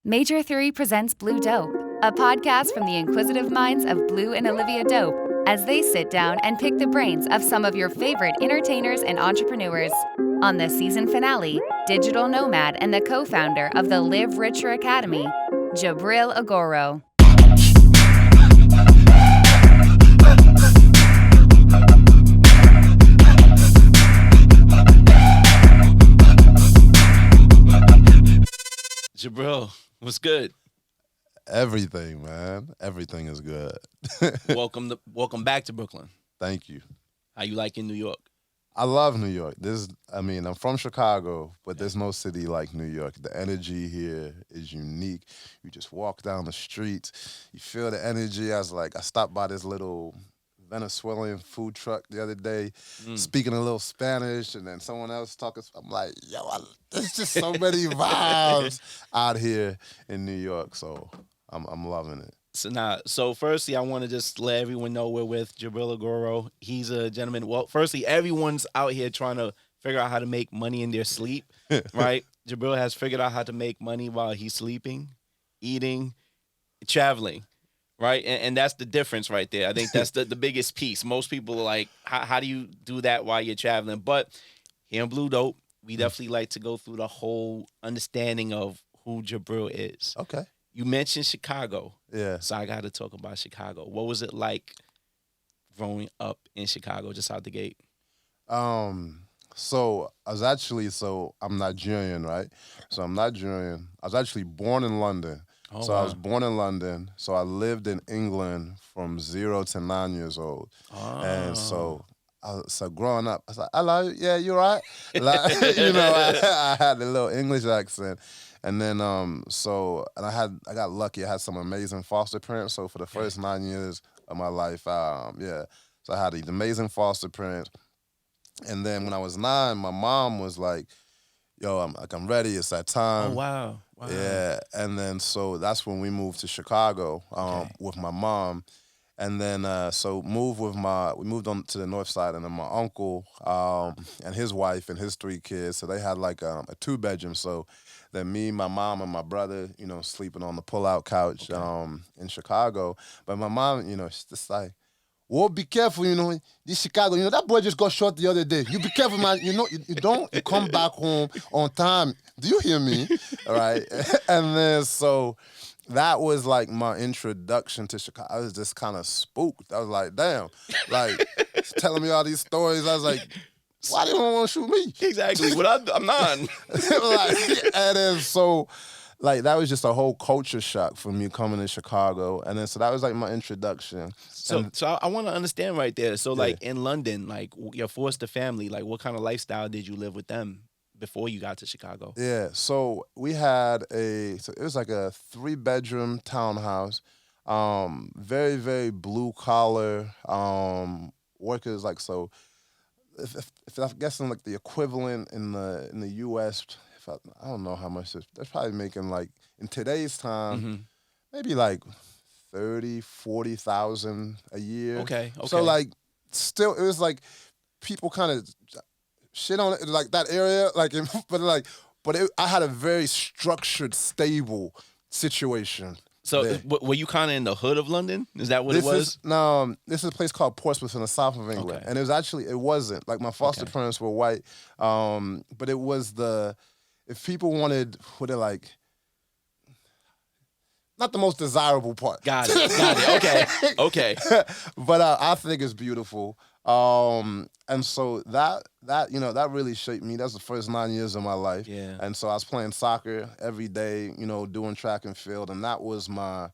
Major Theory presents Blue Dope, a podcast from the inquisitive minds of Blue and Olivia Dope as they sit down and pick the brains of some of your favorite entertainers and entrepreneurs. On the season finale, digital nomad and the co-founder of the Live Richer Academy, Jubril Agoro. Jubril, what's good? Everything, man. Everything is good. Welcome back to Brooklyn. Thank you. How you liking New York? I love New York. I'm from Chicago, but there's no city like New York. The energy here is unique. You just walk down the streets, you feel the energy. I stopped by this little Venezuelan food truck the other day, speaking a little Spanish, and then someone else talking. I'm like, there's just so many vibes out here in New York. So I'm loving it. So firstly, I want to just let everyone know we're with Jubril Agoro. He's a gentleman. Well, firstly, everyone's out here trying to figure out how to make money in their sleep, right? Jubril has figured out how to make money while he's sleeping, eating, traveling. Right, and that's the difference right there. I think that's the biggest piece. Most people are like, how do you do that while you're traveling? But here in Blue Dope, we definitely like to go through the whole understanding of who Jubril is. Okay. You mentioned Chicago. Yeah. So I got to talk about Chicago. What was it like growing up in Chicago, just out the gate? So I'm Nigerian, right? So I'm Nigerian. I was actually born in London. Oh, So wow. I was born in London. So I lived in England from 0 to 9 years old. Oh. And so growing up, I was like, hello, yeah, you right? Like, I had a little English accent. And then, I got lucky. I had some amazing foster parents. So for the first 9 years of my life, so I had these amazing foster parents. And then when I was 9, my mom was like, yo, I'm ready. It's that time. Oh, wow. Yeah, and then so that's when we moved to Chicago with my mom, and then we moved on to the north side, and then my uncle and his wife and his 3 kids, so they had like a 2-bedroom. So then me, my mom, and my brother, sleeping on the pull-out couch in Chicago. But my mom, she's just like, well, be careful, this Chicago, that boy just got shot the other day. You be careful, man. You come back home on time. Do you hear me? All right. And then, so that was like my introduction to Chicago. I was just kind of spooked. I was like, damn, like, telling me all these stories. I was like, why do you want to shoot me? Exactly. I'm not. And then, so, like, that was just a whole culture shock for me coming to Chicago. And then, so that was like my introduction. So I want to understand right there. So, like, in London, like, your foster family, like, what kind of lifestyle did you live with them before you got to Chicago? Yeah, so we had it was like a 3-bedroom townhouse, very, very blue collar, workers, like, so if I'm guessing like the equivalent in the US, I don't know how much they're probably making, like, in today's time, maybe like 30,000-40,000 a year. Okay. So, like, still, it was like people kind of shit on it, like that area, like, I had a very structured, stable situation. So were you kind of in the hood of London? Is that what it was? This is a place called Portsmouth in the south of England, and it wasn't like my foster parents were white, but it was if people wanted what they're like. Not the most desirable part. Got it. Okay. But I think it's beautiful. And so that really shaped me. That's the first 9 years of my life. Yeah. And so I was playing soccer every day, doing track and field, and that was my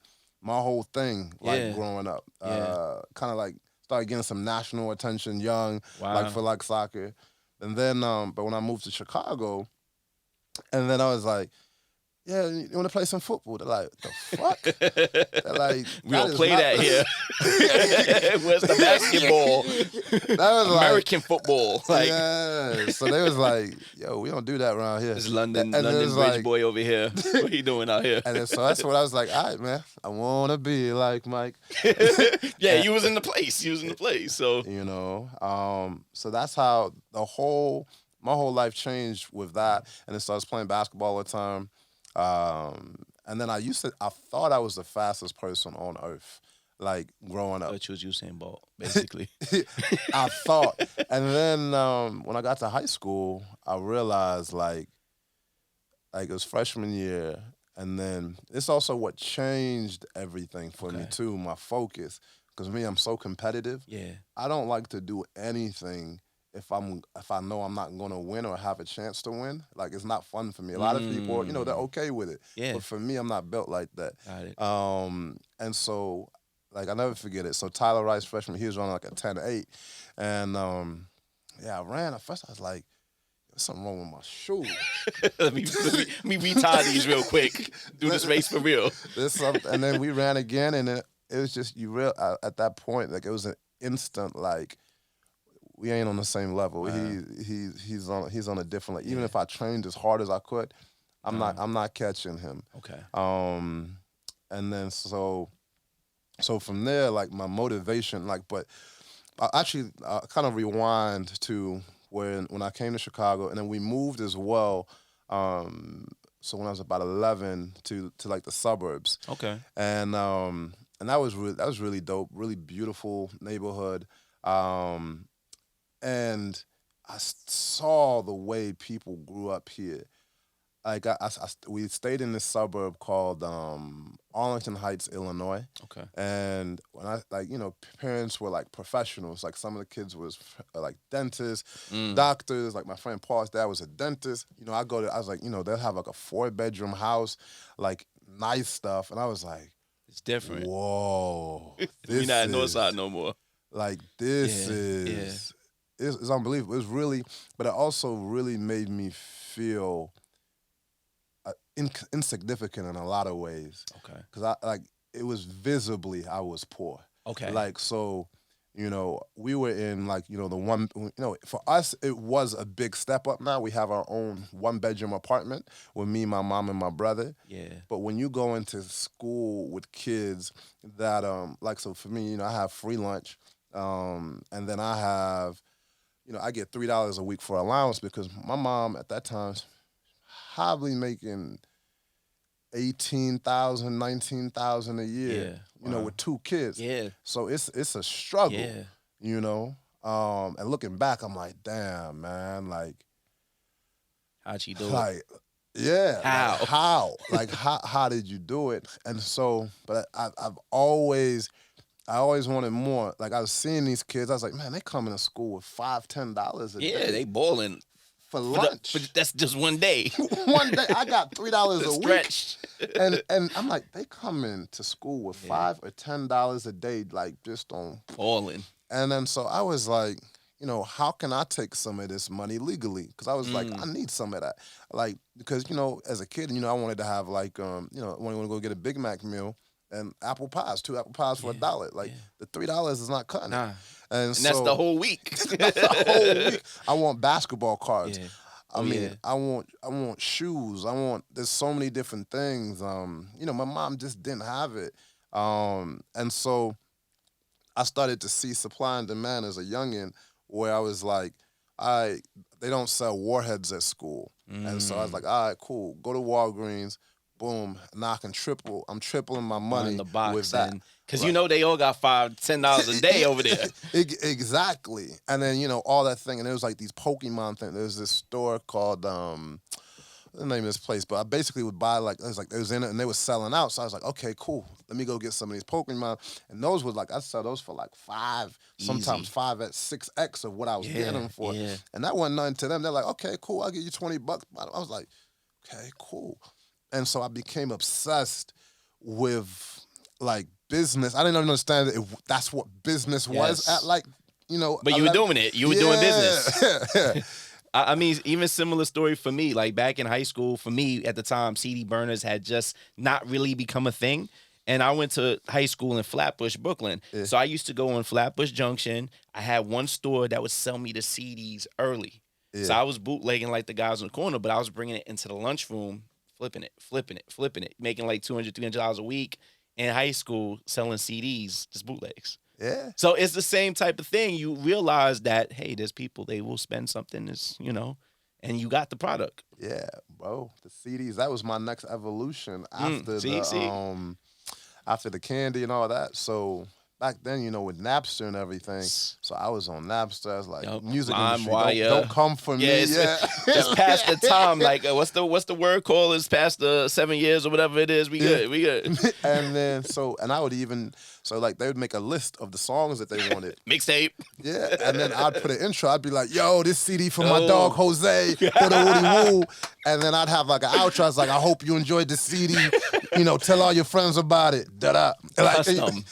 whole thing, like, growing up. Kind of like started getting some national attention young, like, for like soccer. And then, but when I moved to Chicago, and then I was like, yeah, you want to play some football? They're like, the fuck? They're like, we don't play that here. Where's the basketball? That was American football. Like, yeah. So they was like, yo, we don't do that around here. This London bridge boy over here. What he doing out here? And then, so that's what I was like, all right, man, I want to be like Mike. Yeah, you was in the place. So, so that's how my whole life changed with that. And then so I was playing basketball all the time. And then I thought I was the fastest person on earth, like growing up. But you was Usain Bolt, basically. I thought. And then when I got to high school, I realized like it was freshman year. And then it's also what changed everything for me too, my focus. Because me, I'm so competitive. Yeah. I don't like to do anything if I know I'm not gonna win or have a chance to win. Like it's not fun for me. A lot of people, they're okay with it. Yeah. But for me, I'm not built like that. Got it. And so like I never forget it. So Tyler Rice, freshman, he was running like a 10.8. And I ran. At first I was like, there's something wrong with my shoe. let me retie these real quick. Do this race for real. There's something. And then we ran again, and it was just at that point, like it was an instant like we ain't on the same level. Wow. He's on a different like even if I trained as hard as I could, I'm not catching him. Okay. And then so from there, like my motivation, like, but I actually kind of rewind to when I came to Chicago, and then we moved as well. So when I was about 11 to like the suburbs. Okay. And that was really dope, really beautiful neighborhood. And I saw the way people grew up here. Like we stayed in this suburb called Arlington Heights, Illinois. Okay. And when parents were like professionals. Like some of the kids was like dentists, doctors. Like my friend Paul's dad was a dentist. I was like, they'll have like a 4-bedroom house, like nice stuff. And I was like, it's different. Whoa. We're not north side no more. Like this it's unbelievable. It was really, but it also really made me feel insignificant in a lot of ways. Okay. Because it was visibly I was poor. Okay. Like, so, we were in like, the one, for us, it was a big step up now. We have our own 1-bedroom apartment with me, my mom, and my brother. Yeah. But when you go into school with kids that, so for me, I have free lunch. And then I have, I get $3 a week for allowance because my mom at that time probably making $18,000, $19,000 a year, with 2 kids. Yeah. So it's a struggle, yeah. And looking back, I'm like, damn, man, like, how'd she do like, it? Yeah. How? Like, how? Like, how did you do it? And so, but I've always wanted more. Like, I was seeing these kids, I was like, man, they coming to school with $5, $10 a day. Yeah, they balling. For lunch. But that's just one day. One day. I got $3 a stretch. week. And I'm like, they coming to school with $5 or $10 a day, like just on balling. And then so I was like, how can I take some of this money legally? Because I was like, I need some of that. Like, because, as a kid, I wanted to have like, I wanted to go get a Big Mac meal and apple pies, 2 apple pies for $1. Like, the $3 is not cutting it. Nah. And so, that's the whole week. That's the whole week. I want basketball cards. Yeah. I want shoes. There's so many different things. My mom just didn't have it. And so I started to see supply and demand as a youngin', where I was like, they don't sell warheads at school. And so I was like, all right, cool. Go to Walgreens. Boom. Now I'm tripling my money in the box with that. Because they all got $5, $10 a day over there. Exactly. And then, all that thing. And there was like these Pokemon things. There's this store called, the name of this place, but I basically would buy it was in it and they were selling out. So I was like, okay, cool. Let me go get some of these Pokemon. And those was like, I'd sell those for like 5, sometimes 5 at 6X of what I was getting them for. Yeah. And that wasn't nothing to them. They're like, okay, cool. I'll give you $20. I was like, okay, cool. And so I became obsessed with like business. I didn't understand if that's what business was at like, But you were doing it. You were doing business. I mean, even similar story for me. Like back in high school, for me at the time, CD burners had just not really become a thing. And I went to high school in Flatbush, Brooklyn. Yeah. So I used to go on Flatbush Junction. I had one store that would sell me the CDs early. Yeah. So I was bootlegging like the guys in the corner, but I was bringing it into the lunchroom, flipping it, making like $200, $300 a week in high school selling CDs, just bootlegs. Yeah. So it's the same type of thing. You realize that, hey, there's people, they will spend something, and you got the product. Yeah, bro. The CDs, that was my next evolution See. After the candy and all that. So back then, with Napster and everything. So I was on Napster. I was like, Yup. music industry, LimeWire. don't come for me. Yeah. It's past the time. Like, what's the word called? It's past the 7 years or whatever it is. We good. And then and I would like they would make a list of the songs that they wanted. Mixtape. Yeah, and then I'd put an intro. I'd be like, "Yo, this CD for my dog Jose for the Woody Woo," and then I'd have like an outro. I was like, "I hope you enjoyed the CD. Tell all your friends about it." Da da. Custom.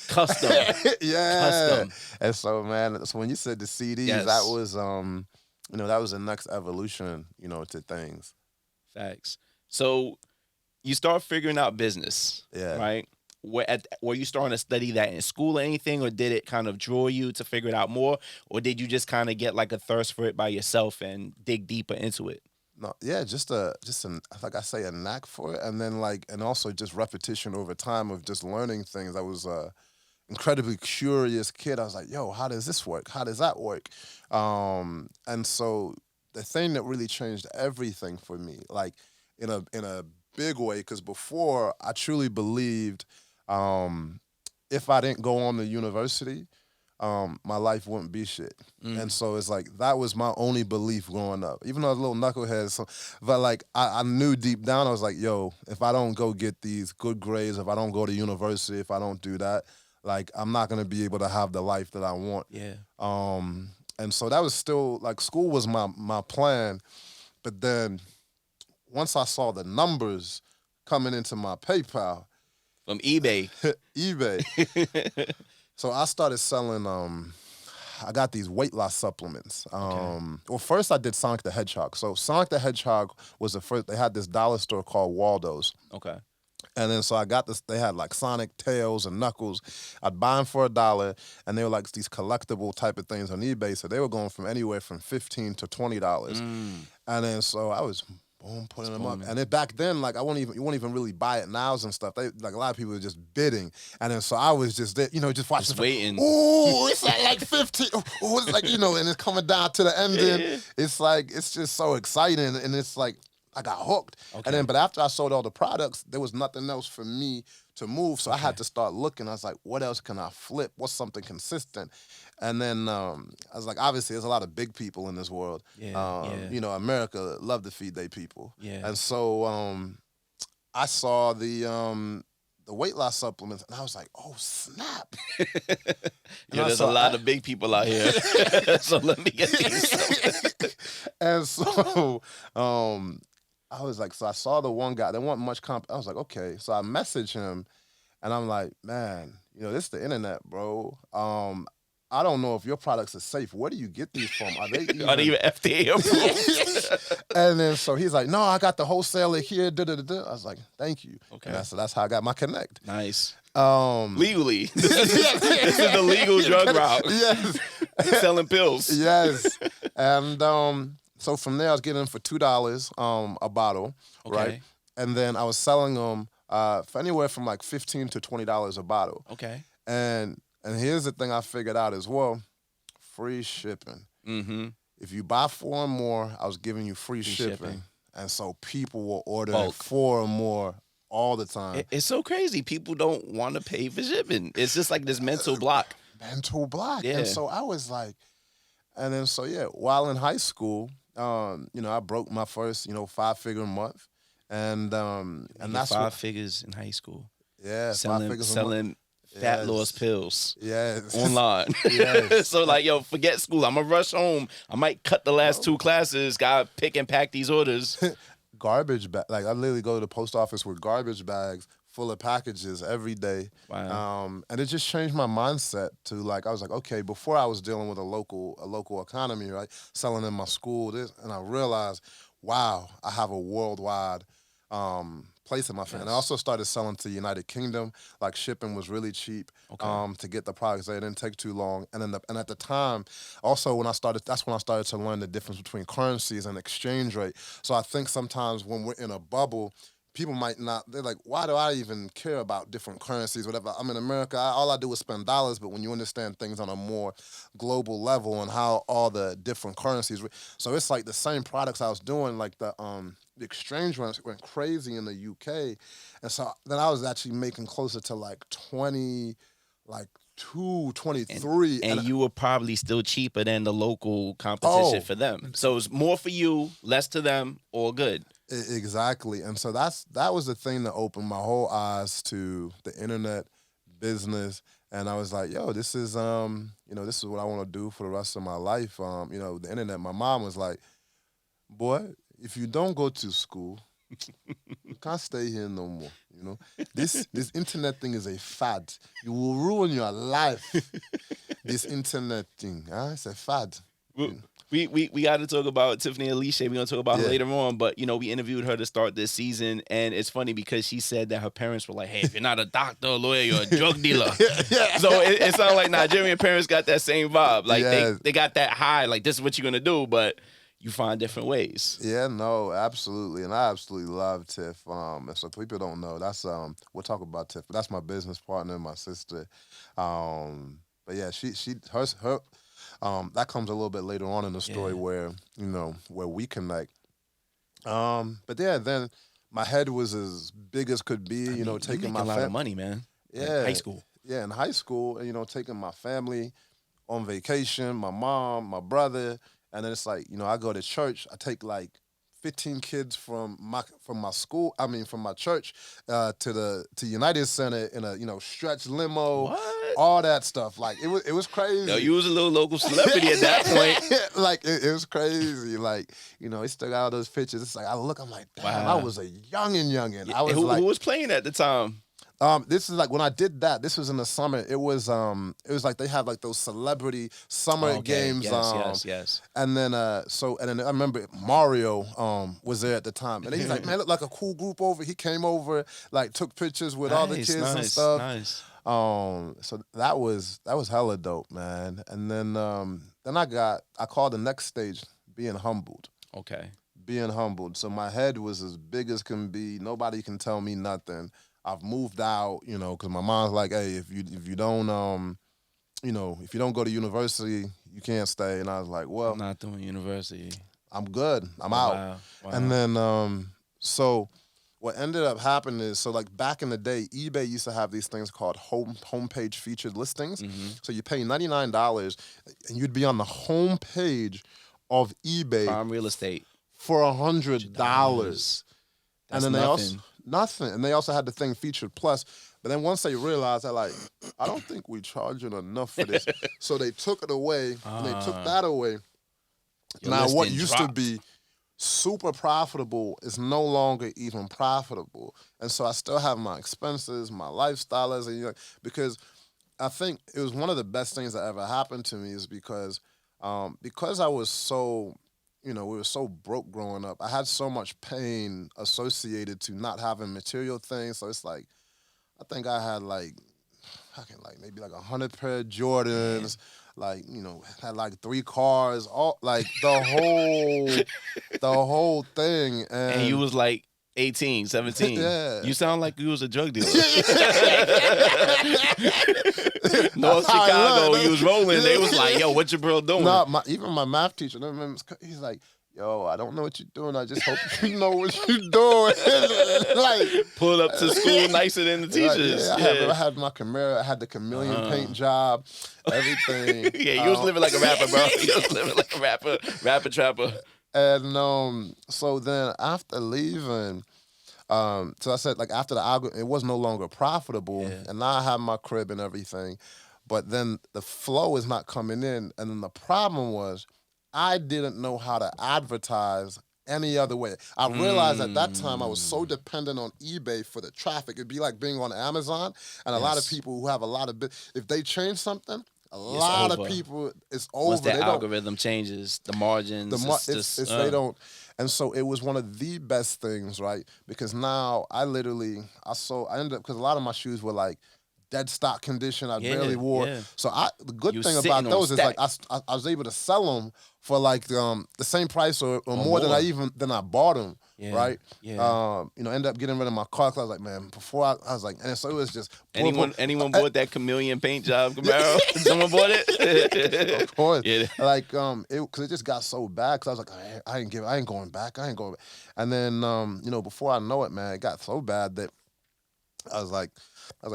Yeah. Custom. And so, man, so when you said the CDs, Yes. that was that was the next evolution, to things. Facts. So you start figuring out business. Yeah. Right. Were you starting to study that in school or anything, or did it kind of draw you to figure it out more, or did you just kind of get like a thirst for it by yourself and dig deeper into it? No, yeah, just like I say, a knack for it, and then and also just repetition over time of just learning things. I was incredibly curious kid. I was like, yo, how does this work? How does that work? And so the thing that really changed everything for me, like in a big way, because before I truly believed if I didn't go on to university, my life wouldn't be shit. And so it's like that was my only belief growing up. Even though I was a little knucklehead, but I knew deep down, I was like, yo, if I don't go get these good grades, if I don't go to university, if I don't do that, I'm not gonna be able to have the life that I want. Yeah. And so that was still school was my plan, but then once I saw the numbers coming into my PayPal From eBay. So I started selling. I got these weight loss supplements. Well, first I did Sonic the Hedgehog. So Sonic the Hedgehog was the first. They had this dollar store called Waldo's. Okay. And then so I got this. They had Sonic, Tails, and Knuckles. I'd buy them for $1, and they were these collectible type of things on eBay. So they were going from anywhere from $15 to $20. And then so I was putting them up. And then back then, you won't even really buy it nows and stuff. They a lot of people were just bidding. And then so I was just there, just watching. Just waiting. Ooh, it's at 15. Ooh, it's and it's coming down to the ending. Yeah. It's just so exciting, and it's I got hooked. Okay. And then, but after I sold all the products, there was nothing else for me to move. So I had to start looking. I was like, what else can I flip? What's something consistent? And then I was like, obviously, there's a lot of big people in this world. America love to feed their people. Yeah. And so I saw the weight loss supplements, and I was like, oh, snap. There's a lot of big people out here. So let me get these. And so I was like, so I saw the one guy. There wasn't much I was like, okay. So I messaged him, and I'm like, man, this is the internet, bro. I don't know if your products are safe. Where do you get these from? Are they even FDA approved? And then so he's like, no, I got the wholesaler here. I was like, thank you. Okay. And so that's how I got my connect. Nice. Legally. This is the legal drug route. Yes. Selling pills. Yes. And so from there, I was getting them for $2 a bottle, right? And then I was selling them for anywhere from $15 to $20 a bottle. Okay. And here's the thing I figured out as well: free shipping. Mm-hmm. If you buy 4 or more, I was giving you free shipping. And so people were ordering Bulk. 4 or more all the time. It's so crazy. People don't want to pay for shipping. It's just this mental block. Mental block. Yeah. And so I was like, and then so yeah, while in high school, I broke my first, 5-figure month. And that's 5 figures in high school. Yeah, 5 Selling figures a month. selling fat loss pills. Yes. Online. Yes. So forget school. I'm gonna rush home. I might cut the last 2 classes. Gotta pick and pack these orders. Garbage bag. I literally go to the post office with garbage bags full of packages every day. Wow. And it just changed my mindset to I was like, okay, before I was dealing with a local economy, right? Selling in my school, and I realized, wow, I have a worldwide place in my family. And I also started selling to the United Kingdom. Shipping was really cheap to get the products there. It didn't take too long. And at the time, also that's when I started to learn the difference between currencies and exchange rate. So I think sometimes when we're in a bubble, people might not, they're like, why do I even care about different currencies, whatever? I'm in America, all I do is spend dollars, but when you understand things on a more global level and how all the different currencies, so it's like the same products I was doing, like the exchange went crazy in the UK. And so then I was actually making closer to like 20, like 23. And you were probably still cheaper than the local competition for them. So it's more for you, less to them, all good. Exactly. And so that was the thing that opened my whole eyes to the internet business. And I was like, yo, this is this is what I want to do for the rest of my life. The internet. My mom was like, boy, if you don't go to school, you can't stay here no more. This internet thing is a fad. You will ruin your life. This internet thing, it's a fad. We got to talk about Tiffany Alicia. We're going to talk about her later on. But, we interviewed her to start this season. And it's funny because she said that her parents were like, hey, if you're not a doctor or lawyer, you're a drug dealer. So it sounds like Nigerian parents got that same vibe. Like, they got that high. Like, this is what you're going to do. But you find different ways. Yeah, no, absolutely. And I absolutely love Tiff. And so people don't know, that's, we'll talk about Tiff. But that's my business partner, my sister. But yeah, her that comes a little bit later on in the story where we connect. But yeah, then my head was as big as could be, taking my a lot of money, man. Yeah. In high school. Yeah, in high school, and, taking my family on vacation, my mom, my brother, and then it's like, I go to church, I take like 15 kids from my church to United Center in a stretch limo. What? All that stuff. Like it was crazy. Yo, you was a little local celebrity at that point. Like it was crazy. Like, he still got all those pictures. It's like I'm like, damn, wow. I was a youngin'. I was who like, who was playing at the time? This is like when I did that. This was in the summer. It was like they had like those celebrity summer games. Yes. And then I remember Mario was there at the time, and he's like, man, looked like a cool group over. He came over, like took pictures with all the kids and stuff. Nice. So that was hella dope, man. And then I called the next stage being humbled. Okay. Being humbled. So my head was as big as can be. Nobody can tell me nothing. I've moved out, because my mom's like, hey, if you don't go to university, you can't stay. And I was like, well, I'm not doing university. I'm good. I'm out. Wow. And then so what ended up happening is, so like back in the day, eBay used to have these things called homepage featured listings. Mm-hmm. So you pay $99 and you'd be on the homepage of eBay. Prime real estate. For $100. And then nothing. And they also had the thing featured plus. But then once they realized, they're like, I don't think we charging enough for this. So they took it away, and they took that away. Now what used to be super profitable is no longer even profitable. And so I still have my expenses, my lifestyle, because I think it was one of the best things that ever happened to me is because I was so... we were so broke growing up. I had so much pain associated to not having material things. So it's like, I think I had maybe 100 pair of Jordans, had like 3 cars, all like the whole thing. And you was like 18, 17. Yeah. You sound like you was a drug dealer. North Chicago, you was rolling. They was like, yo, what Jubril doing? No, even my math teacher, he's like, yo, I don't know what you're doing. I just hope you know what you're doing. Like, pull up to school nicer than the teachers. I had my Camaro. I had the chameleon paint job, everything. Yeah, you was living like a rapper, bro. You was living like a rapper trapper. And so then after leaving, so I said, like, after the algorithm, it was no longer profitable, and now I have my crib and everything, but then the flow is not coming in, and then the problem was I didn't know how to advertise any other way. I realized at that time I was so dependent on eBay for the traffic. It'd be like being on Amazon, and a lot of people who have a lot of if they change something, a lot of people, it's over. Once the algorithm changes, the margins, they don't. And so it was one of the best things, right? Because now I ended up, because a lot of my shoes were like dead stock condition. I barely wore. Yeah. So the good thing about those is like I was able to sell them for like the same price or more than I bought them. right? Yeah. Ended up getting rid of my car because I was like, man, before I was like, and so it was just Anyone bought that chameleon paint job, Camaro? Someone bought it? of course, Yeah. like because it just got so bad because I was like, I ain't going back, and then before I know it, man, it got so bad that I was like,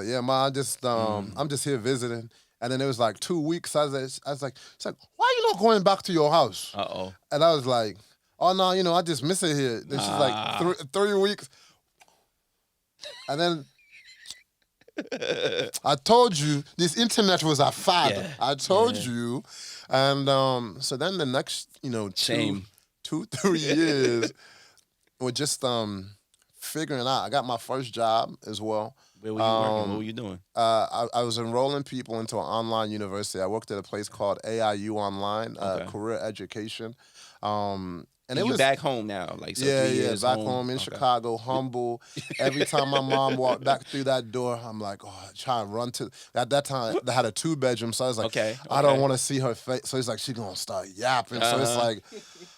yeah, ma, I'm just here visiting. And then it was like 2 weeks. I was like, it's like, why are you not going back to your house? Uh-oh. And I was like, oh no, I just miss it here. Then she's like 3 weeks. And then I told you this internet was a fad. Yeah. I told you. And so then the next, Shame. 3 years were just figuring out. I got my first job as well. Where were you working? What were you doing? I was enrolling people into an online university. I worked at a place called AIU Online, Career Education. And it was back home now, like so 3 years back home in Chicago, humble. Every time my mom walked back through that door, I'm like, I try and run to. At that time, they had a 2-bedroom, so I was like, I don't want to see her face. So it's like she's gonna start yapping. So it's like,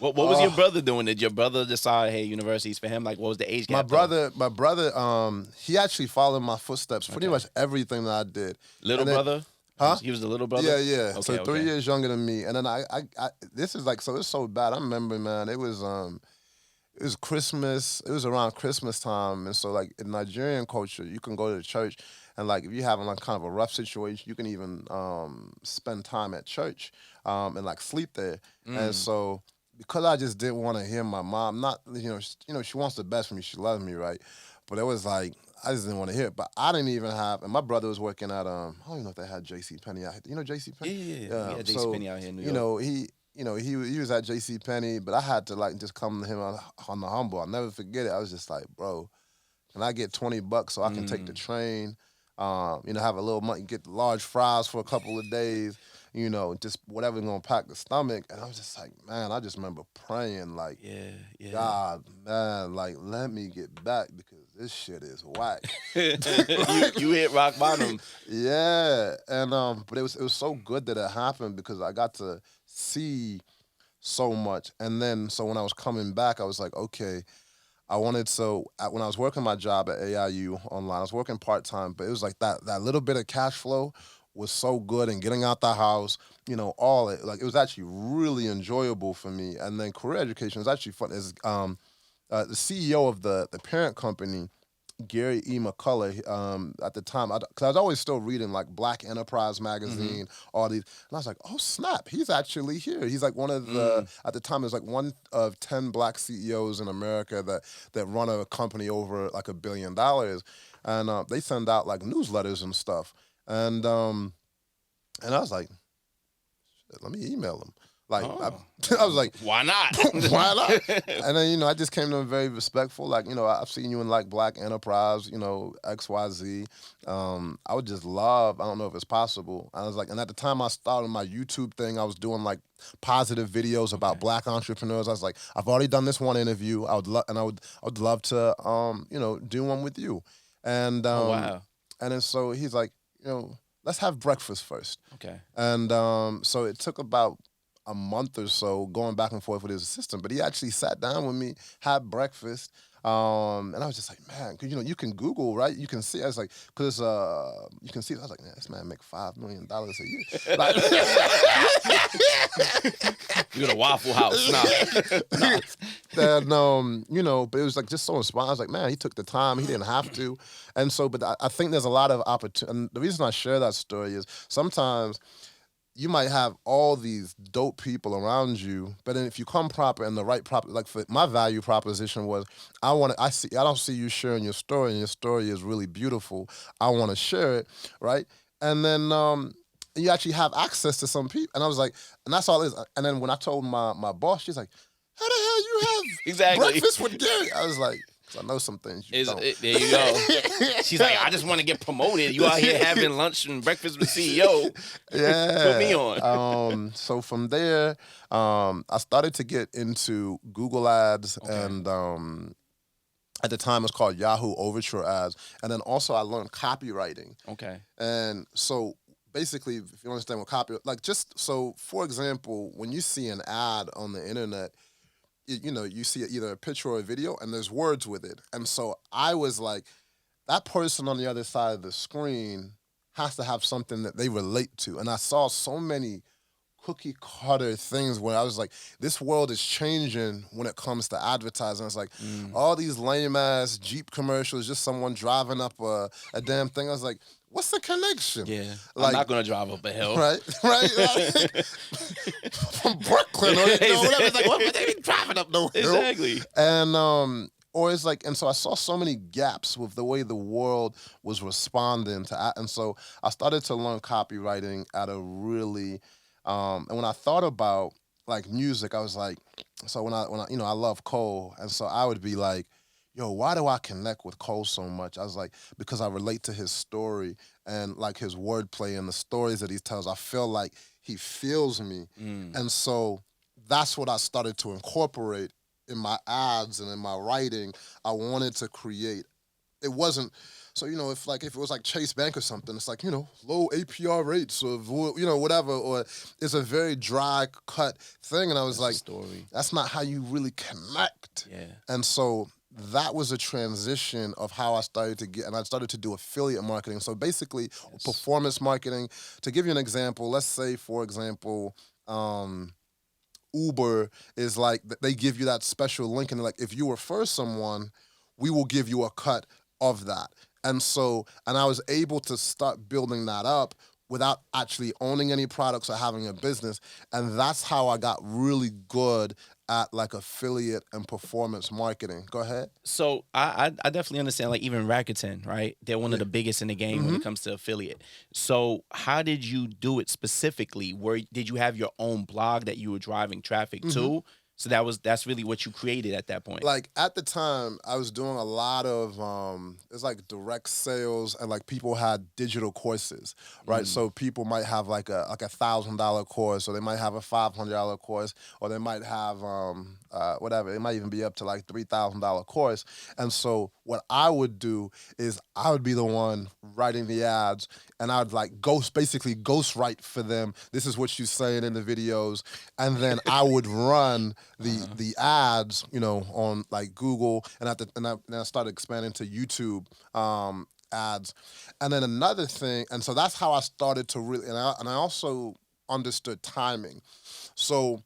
what was your brother doing? Did your brother decide, hey, university's for him? Like, what was the age gap? My brother, he actually followed my footsteps. Pretty much everything that I did. Little brother. Huh? He was the little brother? Yeah. Okay, so 3 years younger than me. And then I this is like, so it's so bad. I remember, man, it was Christmas. It was around Christmas time. And so like in Nigerian culture, you can go to the church and like if you're having like kind of a rough situation, you can even spend time at church and like sleep there. And so because I just didn't want to hear my mom, not, she wants the best for me. She loves me, right? But it was like, I just didn't want to hear it. But I didn't even have, and my brother was working at, I don't even know if they had JCPenney out here. You know JCPenney? Yeah. We had JCPenney out here in New York. He was at JCPenney, but I had to like just come to him on the humble. I'll never forget it. I was just like, bro, can I get $20 so I can take the train? Have a little money, get large fries for a couple of days, just whatever's gonna pack the stomach. And I was just like, man, I just remember praying like, God, man, like let me get back because this shit is whack. you hit rock bottom. Yeah, and but it was so good that it happened because I got to see so much. And then so when I was coming back, I was like, okay. When I was working my job at AIU Online, I was working part-time, but it was like that little bit of cash flow was so good and getting out the house, all it. Like, it was actually really enjoyable for me. And then career education was actually fun. The CEO of the parent company, Gary E. McCullough, at the time, because I was always still reading like Black Enterprise magazine, all these, and I was like, oh snap, he's actually here. He's like one of the, at the time, it was like one of 10 Black CEOs in America that run a company over like $1 billion, and they send out like newsletters and stuff, and I was like, shit, let me email him. Like, I was like, why not? Why not? And then, I just came to him very respectful. Like, I've seen you in like Black Enterprise, XYZ. I would just love, I don't know if it's possible. I was like, and at the time I started my YouTube thing, I was doing like positive videos about Black entrepreneurs. I was like, I've already done this one interview. I would love to, do one with you. And, wow. And then so he's like, let's have breakfast first. Okay. And so it took about a month or so going back and forth with his assistant, but he actually sat down with me, had breakfast, and I was just like, man, because you can Google, right? You can see. I was like, because you can see. I was like, man, this man make $5 million a year. Like, you're the Waffle House, nah. And but it was like just so inspiring. I was like, man, he took the time. He didn't have to, and so, but I think there's a lot of opportunity. And the reason I share that story is sometimes you might have all these dope people around you, but then if you come proper and the right proper, like for my value proposition was, I don't see you sharing your story, and your story is really beautiful. I want to share it, right? And then you actually have access to some people, and I was like, and that's all it is. And then when I told my boss, she's like, how the hell you have breakfast with Gary? I was like, I know some things you don't. There you go. She's like, I just want to get promoted. You out here having lunch and breakfast with the CEO. Yeah. Put me on. So from there, I started to get into Google Ads, and at the time it was called Yahoo Overture Ads. And then also I learned copywriting. Okay. And so basically, if you understand what for example, when you see an ad on the internet, you see either a picture or a video, and there's words with it. And so I was like, that person on the other side of the screen has to have something that they relate to. And I saw so many cookie cutter things where I was like, this world is changing when it comes to advertising. It's like all these lame ass Jeep commercials, just someone driving up a damn thing. I was like, what's the connection? Yeah, like, I'm not gonna drive up a hill. Right. Like, from Brooklyn or whatever. It's like, what would they be driving up no hill? Exactly. And or it's like, and so I saw so many gaps with the way the world was responding to, and so I started to learn copywriting at a really, and when I thought about like music, I was like, so when I I love Cole, and so I would be like, yo, why do I connect with Cole so much? I was like, because I relate to his story and like his wordplay and the stories that he tells. I feel like he feels me, and so that's what I started to incorporate in my ads and in my writing. I wanted to create. It wasn't so if it was like Chase Bank or something, it's like low APR rates or whatever, or it's a very dry cut thing, and I was like, story. That's not how you really connect. Yeah. And so that was a transition of how I started to get, and I started to do affiliate marketing. So basically, performance marketing. To give you an example, let's say for example, Uber is like, they give you that special link, and they're like, if you refer someone, we will give you a cut of that. And so, and I was able to start building that up without actually owning any products or having a business. And that's how I got really good at like affiliate and performance marketing. Go ahead. So I definitely understand, like even Rakuten, right? They're one of the biggest in the game when it comes to affiliate. So how did you do it specifically? Did you have your own blog that you were driving traffic to? So that's really what you created at that point. Like at the time, I was doing a lot of it's like direct sales, and like people had digital courses, right? So people might have like a $1,000 course, or they might have a $500 course, or they might have whatever. It might even be up to like $3,000 course. And so what I would do is I would be the one writing the ads, and I'd like basically ghost write for them. This is what you're saying in the videos, and then I would run the ads, on like Google, and I started expanding to YouTube ads, and then another thing, and so that's how I started to really, and I also understood timing. So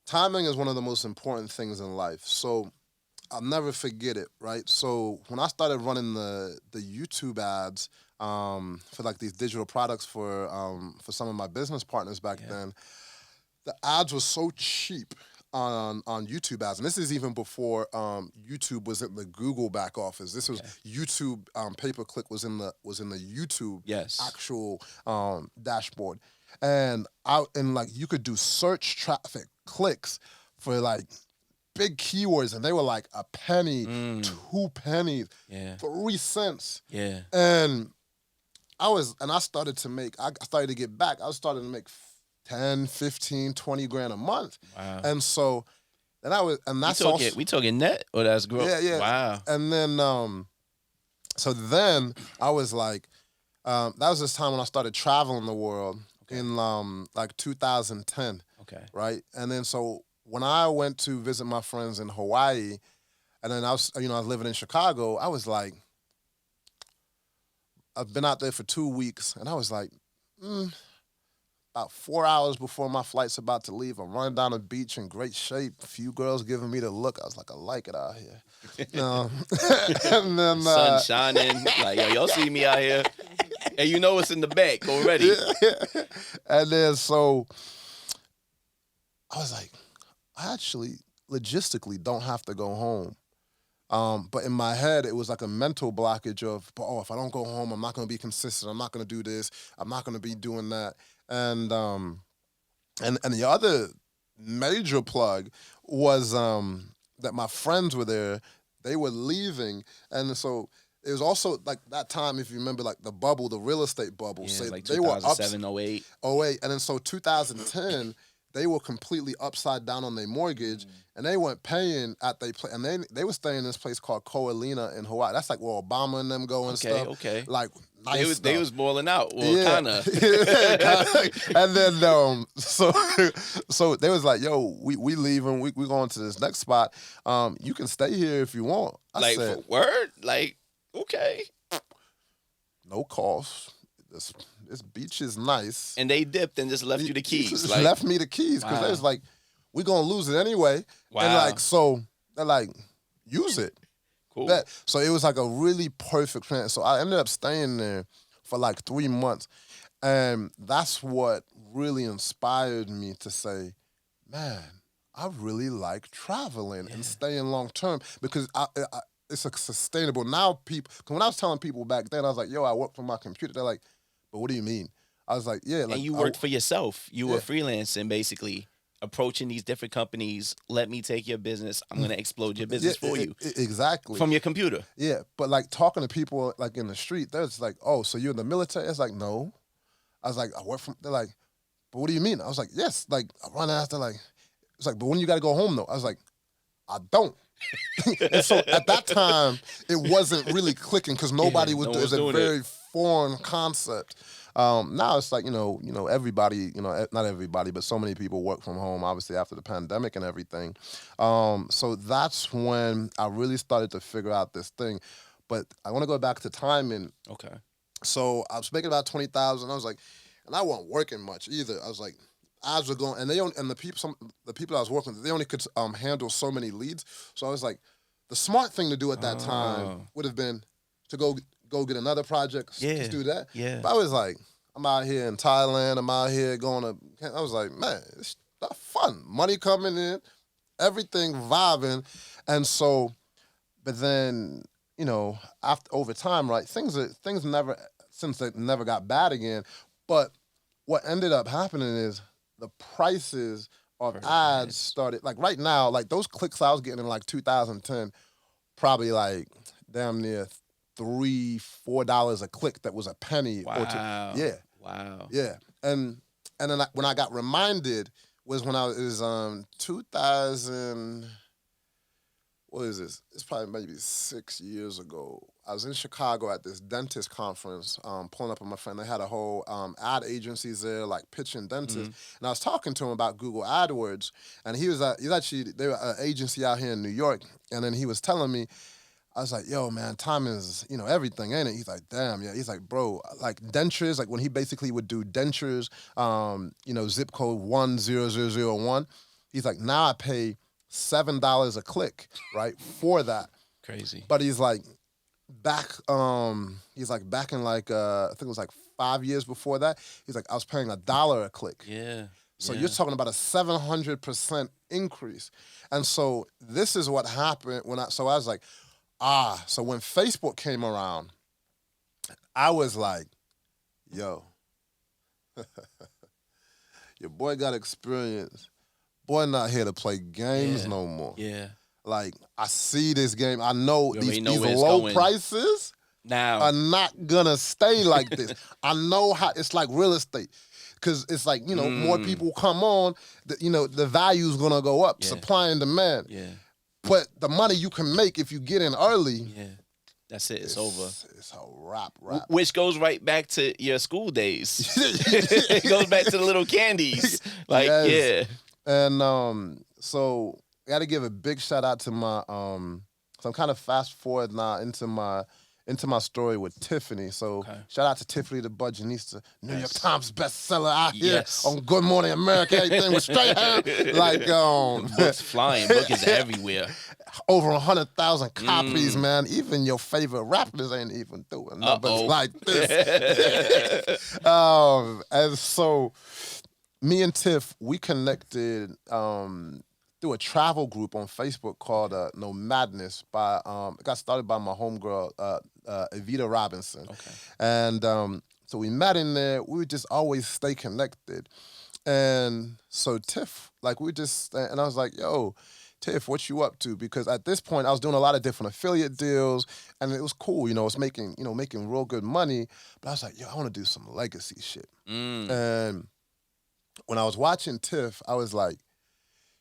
timing is one of the most important things in life. So I'll never forget it, right? So when I started running the YouTube ads for like these digital products for some of my business partners back then, the ads were so cheap on YouTube ads, and this is even before YouTube was in the Google back office. This was YouTube pay-per-click was in the YouTube actual dashboard, and like you could do search traffic clicks for like big keywords, and they were like a penny, 2 pennies, 3 cents. Yeah. And I started to get back. I was starting to make 10, 15, 20 grand a month. Wow. And so, we talking net, or that's gross? Yeah. Wow. And then, so then I was like, that was this time when I started traveling the world in like 2010. Okay. Right. And then so when I went to visit my friends in Hawaii, and then I was living in Chicago, I was like, I've been out there for 2 weeks, and I was like, about 4 hours before my flight's about to leave, I'm running down the beach in great shape. A few girls giving me the look. I was like, I like it out here. And then sun shining, like y'all see me out here, and you know what's in the back already. And then so I was like, I actually logistically don't have to go home. But in my head, it was like a mental blockage of, if I don't go home, I'm not going to be consistent. I'm not going to do this. I'm not going to be doing that. And the other major plug was that my friends were there. They were leaving, and so it was also like that time, if you remember, like the bubble, the real estate bubble. Yeah, so like they were 2007, 08. 08, and then so 2010. They were completely upside down on their mortgage, and they weren't paying at their place. And they were staying in this place called Ko'olina in Hawaii. That's like where Obama and them go and stuff. Okay. Like nice stuff. They was balling out. Well, kind of. And then so they was like, yo, we leaving. We going to this next spot. You can stay here if you want. I said, for word? Like, okay. No cost. This beach is nice. And they dipped and just left you the keys. Just like, left me the keys because they was like, we gonna lose it anyway. Wow. And like, so they're like, use it. Cool. So it was like a really perfect plan. So I ended up staying there for like 3 months. And that's what really inspired me to say, man, I really like traveling and staying long term because it's a sustainable. Now people, cause when I was telling people back then, I was like, yo, I work for my computer. They're like, but what do you mean? I was like, yeah. Like, and you worked for yourself. You were freelancing, basically, approaching these different companies. Let me take your business. I'm going to explode your business for you. Exactly. From your computer. Yeah. But like talking to people like in the street, they're just like, oh, so you're in the military? It's like, no. I was like, I work from, they're like, but what do you mean? I was like, yes. Like, I run after like, it's like, but when you got to go home though? I was like, I don't. And so at that time, it wasn't really clicking because nobody was doing it. It was a very foreign concept. Now it's like, everybody, not everybody, but so many people work from home, obviously, after the pandemic and everything. So that's when I really started to figure out this thing. But I want to go back to timing. Okay. So I was making about $20,000. I was like, and I wasn't working much either. I was like, ads were going, and the people I was working with, they only could handle so many leads. So I was like, the smart thing to do at that time would have been to go get another project, just do that. Yeah. But I was like, I'm out here in Thailand. I'm out here going to. I was like, man, it's not fun. Money coming in, everything vibing, and so. But then over time, right? Things never got bad again. But what ended up happening is the prices of ads started, like right now, like those clicks I was getting in like 2010, probably like damn near $3-4 a click. That was a penny or two. Yeah. Wow. Yeah. And then when I got reminded was when I was 2000. What is this? It's probably maybe 6 years ago. I was in Chicago at this dentist conference, pulling up with my friend. They had a whole ad agencies there, like pitching dentists. And I was talking to him about Google AdWords. And they were an agency out here in New York. And then he was telling me, I was like, yo, man, time is, everything, ain't it? He's like, damn, yeah. He's like, bro, like dentures, like when he basically would do dentures, zip code 10001. He's like, now I pay $7 a click, right, for that. Crazy. But he's like, back in like, I think it was like 5 years before that, he's like, I was paying $1 a click. Yeah. So you're talking about a 700% increase. And so this is what happened I was like, so when Facebook came around, I was like, yo, your boy got experience. Boy not here to play games no more. Yeah. Like, I see this game. I know these low prices now are not gonna stay like this. I know how it's like real estate. Because it's like, more people come on, the value's gonna go up, supply and demand. Yeah. But the money you can make if you get in early. Yeah. That's it. It's over. It's a wrap. Which goes right back to your school days. It goes back to the little candies. Like, yeah. And so I got to give a big shout out to my so I'm kind of fast forward now into my story with Tiffany. So shout out to Tiffany the Budgetnista, New York Times bestseller out here on Good Morning America. Everything with straight hair, like books flying. Book is everywhere. Over 100,000 copies, man. Even your favorite rappers ain't even doing numbers like this. And so me and Tiff, we connected through a travel group on Facebook called Nomadness. It got started by my homegirl, Evita Robinson. Okay. And so we met in there. We would just always stay connected. And so Tiff, like and I was like, yo, Tiff, what you up to? Because at this point, I was doing a lot of different affiliate deals, and it was cool. It's making real good money. But I was like, yo, I want to do some legacy shit. And when I was watching Tiff, I was like,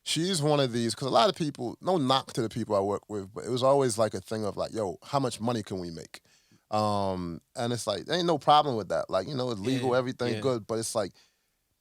she's one of these, because a lot of people, no knock to the people I work with, but it was always like a thing of like, yo, how much money can we make? And it's like, there ain't no problem with that. Like, it's legal, everything good. But it's like,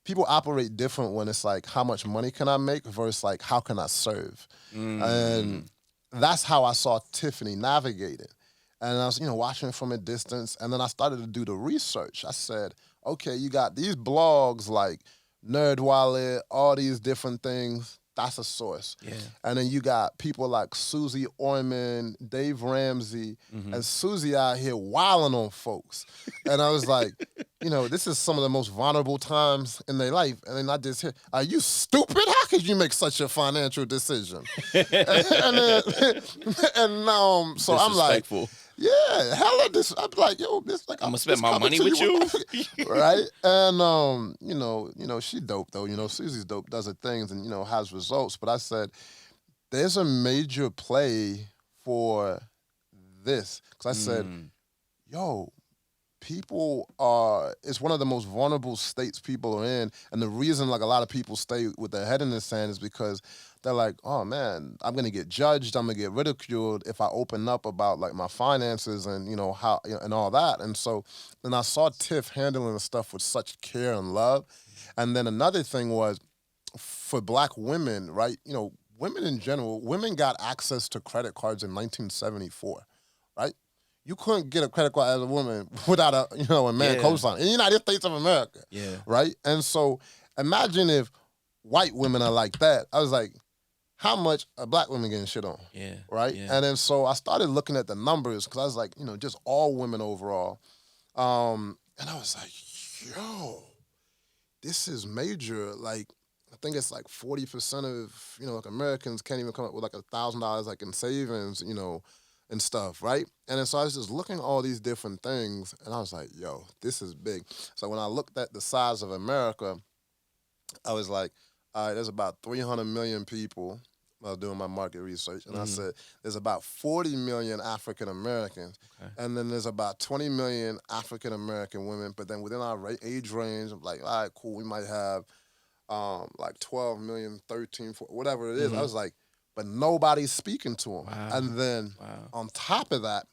people operate different when it's like, how much money can I make versus like, how can I serve? And that's how I saw Tiffany navigate it. And I was, watching it from a distance. And then I started to do the research. I said, okay, you got these blogs like NerdWallet, all these different things. That's a source. Yeah. And then you got people like Susie Orman, Dave Ramsey, and Susie out here wilding on folks. And I was like, this is some of the most vulnerable times in their life. And then I just hear, are you stupid? How could you make such a financial decision? So I'm like, yeah, hella this. I'm like, yo, this like I'm gonna spend my money with you, right? And she dope though. Susie's dope, does her things, and has results. But I said, there's a major play for this because I said, yo, people are. It's one of the most vulnerable states people are in, and the reason like a lot of people stay with their head in the sand is because they're like, oh man, I'm gonna get judged, I'm gonna get ridiculed if I open up about like my finances and how and all that. And so then I saw Tiff handling the stuff with such care and love. And then another thing was for Black women, right? Women in general, women got access to credit cards in 1974, right? You couldn't get a credit card as a woman without a man co-sign in the United States of America, right? And so imagine if white women are like that. I was like, how much are Black women getting shit on? Yeah. Right? Yeah. And then so I started looking at the numbers because I was like, just all women overall. And I was like, yo, this is major. Like, I think it's like 40% of, like Americans can't even come up with like $1,000 like in savings, and stuff, right? And then so I was just looking at all these different things and I was like, yo, this is big. So when I looked at the size of America, I was like, all right, there's about 300 million people. I was doing my market research, and I said there's about 40 million African Americans, and then there's about 20 million African American women. But then within our age range, I'm like, all right, cool, we might have like 12 million, 13, 14, whatever it is. I was like, but nobody's speaking to them. Wow. And then on top of that,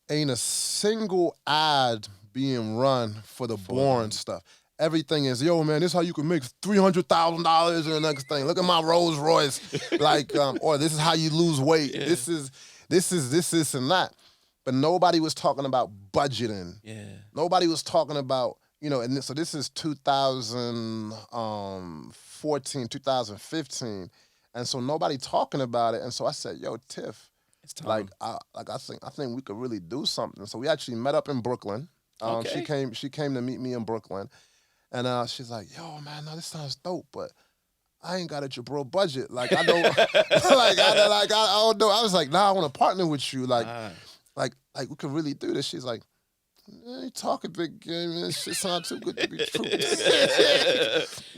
ain't a single ad being run for the boring stuff. Everything is, yo, man, this is how you can make $300,000 in the next thing. Look at my Rolls Royce. Like, or this is how you lose weight. Yeah. This, and that. But nobody was talking about budgeting. Yeah. Nobody was talking about, and so this is 2014, 2015. And so nobody talking about it. And so I said, yo, Tiff, I think we could really do something. So we actually met up in Brooklyn. She came to meet me in Brooklyn. And she's like, yo, man, no, this sounds dope, but I ain't got a Jubril budget. Like, I don't, I don't know. I was like, nah, I want to partner with you. Like, we could really do this. She's like, you talking big game, man. This shit sounds too good to be true.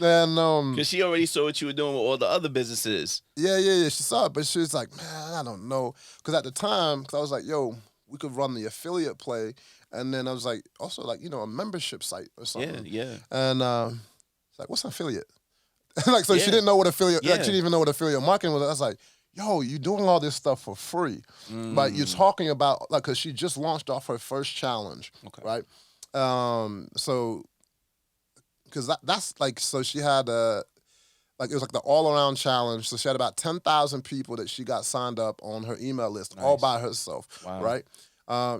And because she already saw what you were doing with all the other businesses. Yeah. She saw it, but she was like, man, I don't know. Because at the time, I was like, yo, we could run the affiliate play. And then I was like, also like, a membership site or something. Yeah. And it's like, what's an affiliate? So she didn't know what affiliate, like she didn't even know what affiliate marketing was. I was like, yo, you doing all this stuff for free. But you're talking about, like, because she just launched off her first challenge, right? So, because that's like, so she had it was like the all-around challenge. So she had about 10,000 people that she got signed up on her email list all by herself, right?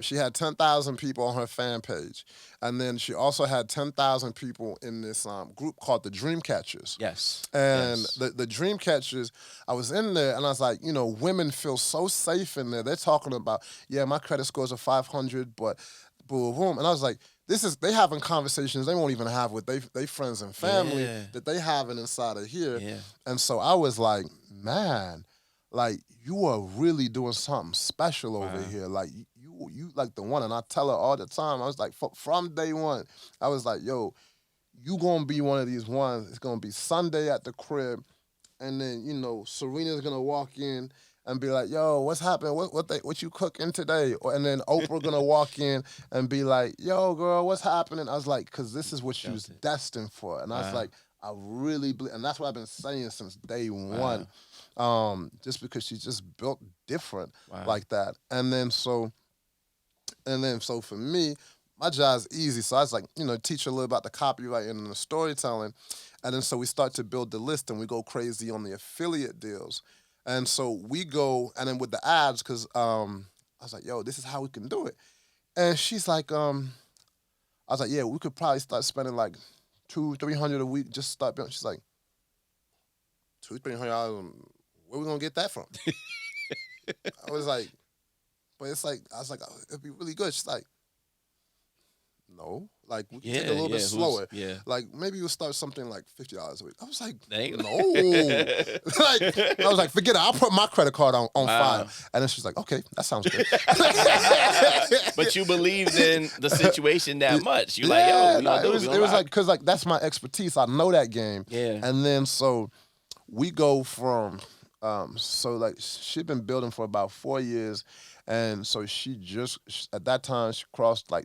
She had 10,000 people on her fan page. And then she also had 10,000 people in this group called the Dream Catchers. Yes. And the Dream Catchers, I was in there and I was like, women feel so safe in there. They're talking about, my credit scores are 500, but boom, boom. And I was like, they having conversations they won't even have with they friends and family that they having inside of here. Yeah. And so I was like, man, like, you are really doing something special over here. Like, you like the one. And I tell her all the time, I was like, from day one, I was like, yo, you gonna be one of these ones. It's gonna be Sunday at the crib. And then, Serena's gonna walk in and be like, yo, what's happening? What you cooking today? And then Oprah gonna walk in and be like, yo, girl, what's happening? I was like, because this is what she was destined for. And I was like, I really believe, and that's what I've been saying since day one. just because she's just built different Wow. like that. And then so for me, my job's easy. So I was like, teach her a little about the copywriting and the storytelling. And then so we start to build the list and we go crazy on the affiliate deals. And so we go, and then with the ads, because I was like, yo, this is how we can do it. And she's like, I was like, yeah, we could probably start spending like $200-300 a week, just start building. She's like, $200-300, where we gonna get that from? I was like, but it's like, I was like, oh, it'd be really good. She's like, no, like we can take it a little bit slower. Like maybe we'll start something like $50 a week. I was like, no. Like I was like, forget it. I'll put my credit card on file. And then she's like, okay, that sounds good. But you believed in the situation that much. You like, yo, it was like, because like that's my expertise. I know that game. Yeah. And then so we go from so like she'd been building for about 4 years. And so at that time, she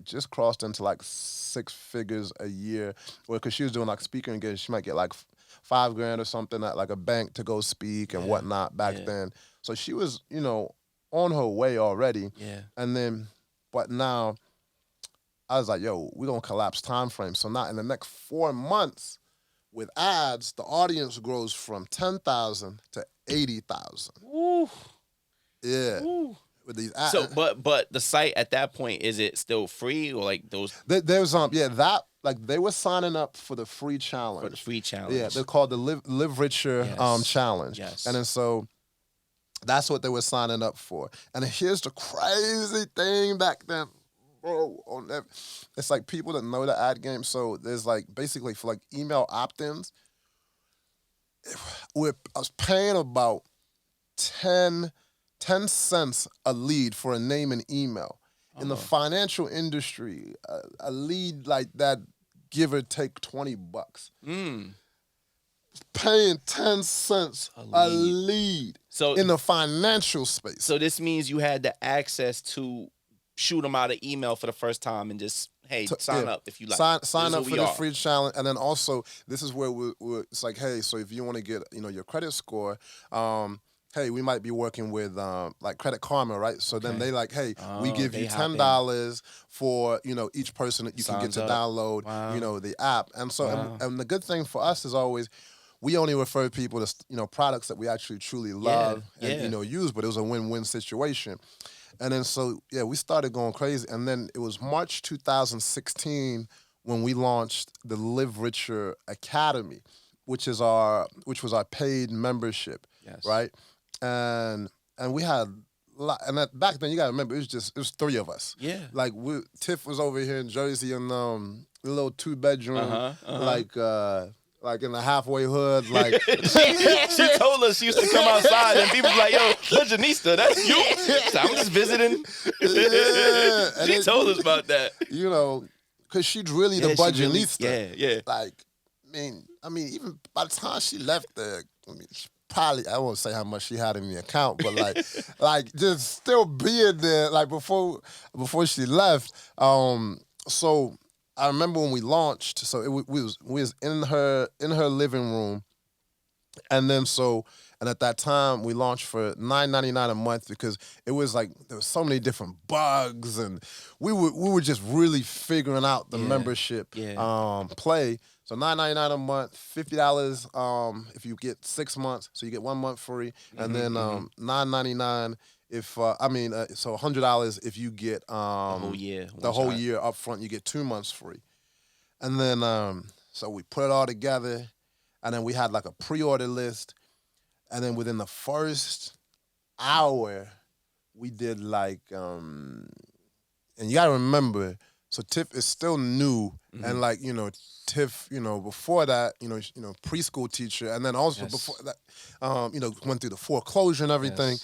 just crossed into like 6 figures a year. Well, because she was doing like speaking engagements, she might get like $5,000 or something at like a bank to go speak and whatnot back then. So she was, on her way already. Yeah. And then, but now, I was like, yo, we're going to collapse time frame. So now in the next 4 months with ads, the audience grows from 10,000 to 80,000. Woo. Yeah. Woo. With these ads. So, but the site at that point, is it still free or like those? There's that like they were signing up for the free challenge. For the free challenge. Yeah, they're called the Live Richer challenge. Yes. And then so that's what they were signing up for. And here's the crazy thing back then, bro. It's like people that know the ad game. So there's like basically for like email opt-ins, I was paying about 10 cents a lead for a name and email. In the financial industry, a lead like that, give or take $20. Paying 10 cents a lead so in the financial space. So this means you had the access to shoot them out an email for the first time and just, hey, sign up if you like. Sign up for the free challenge. And then also, this is where it's like, hey, so if you want to get your credit score, hey, we might be working with like Credit Karma, right? So then they like, hey, we give you $10 for each person that you can get to download the app. And so and the good thing for us is always we only refer people to products that we actually truly love and use, but it was a win-win situation. And then so we started going crazy. And then it was March 2016 when we launched the Live Richer Academy, which was our paid membership, right? And we had back then you gotta remember it was 3 of us. Yeah. Like Tiff was over here in Jersey in a little 2-bedroom, like in the halfway hood, like she told us she used to come outside and people be like, yo, Budgetnista, that's you. So I'm just visiting. Yeah. She told us about that. Cause she's really the Budgetista. Yeah. Like, I mean, even by the time she left there, probably, I won't say how much she had in the account, but like just still being there, like before she left. So I remember when we launched. So we was in her living room, and then and at that time we launched for $9.99 a month because it was like there was so many different bugs, and we were just really figuring out the membership play. So $9.99 a month, $50 if you get 6 months, so you get 1 month free, and then $9.99 if so $100 if you get the whole year up front, you get 2 months free, and then so we put it all together, and then we had like a pre-order list, and then within the first hour, we did like and you gotta remember. So Tiff is still new, and like Tiff, before that, preschool teacher, and then also before that, went through the foreclosure and everything.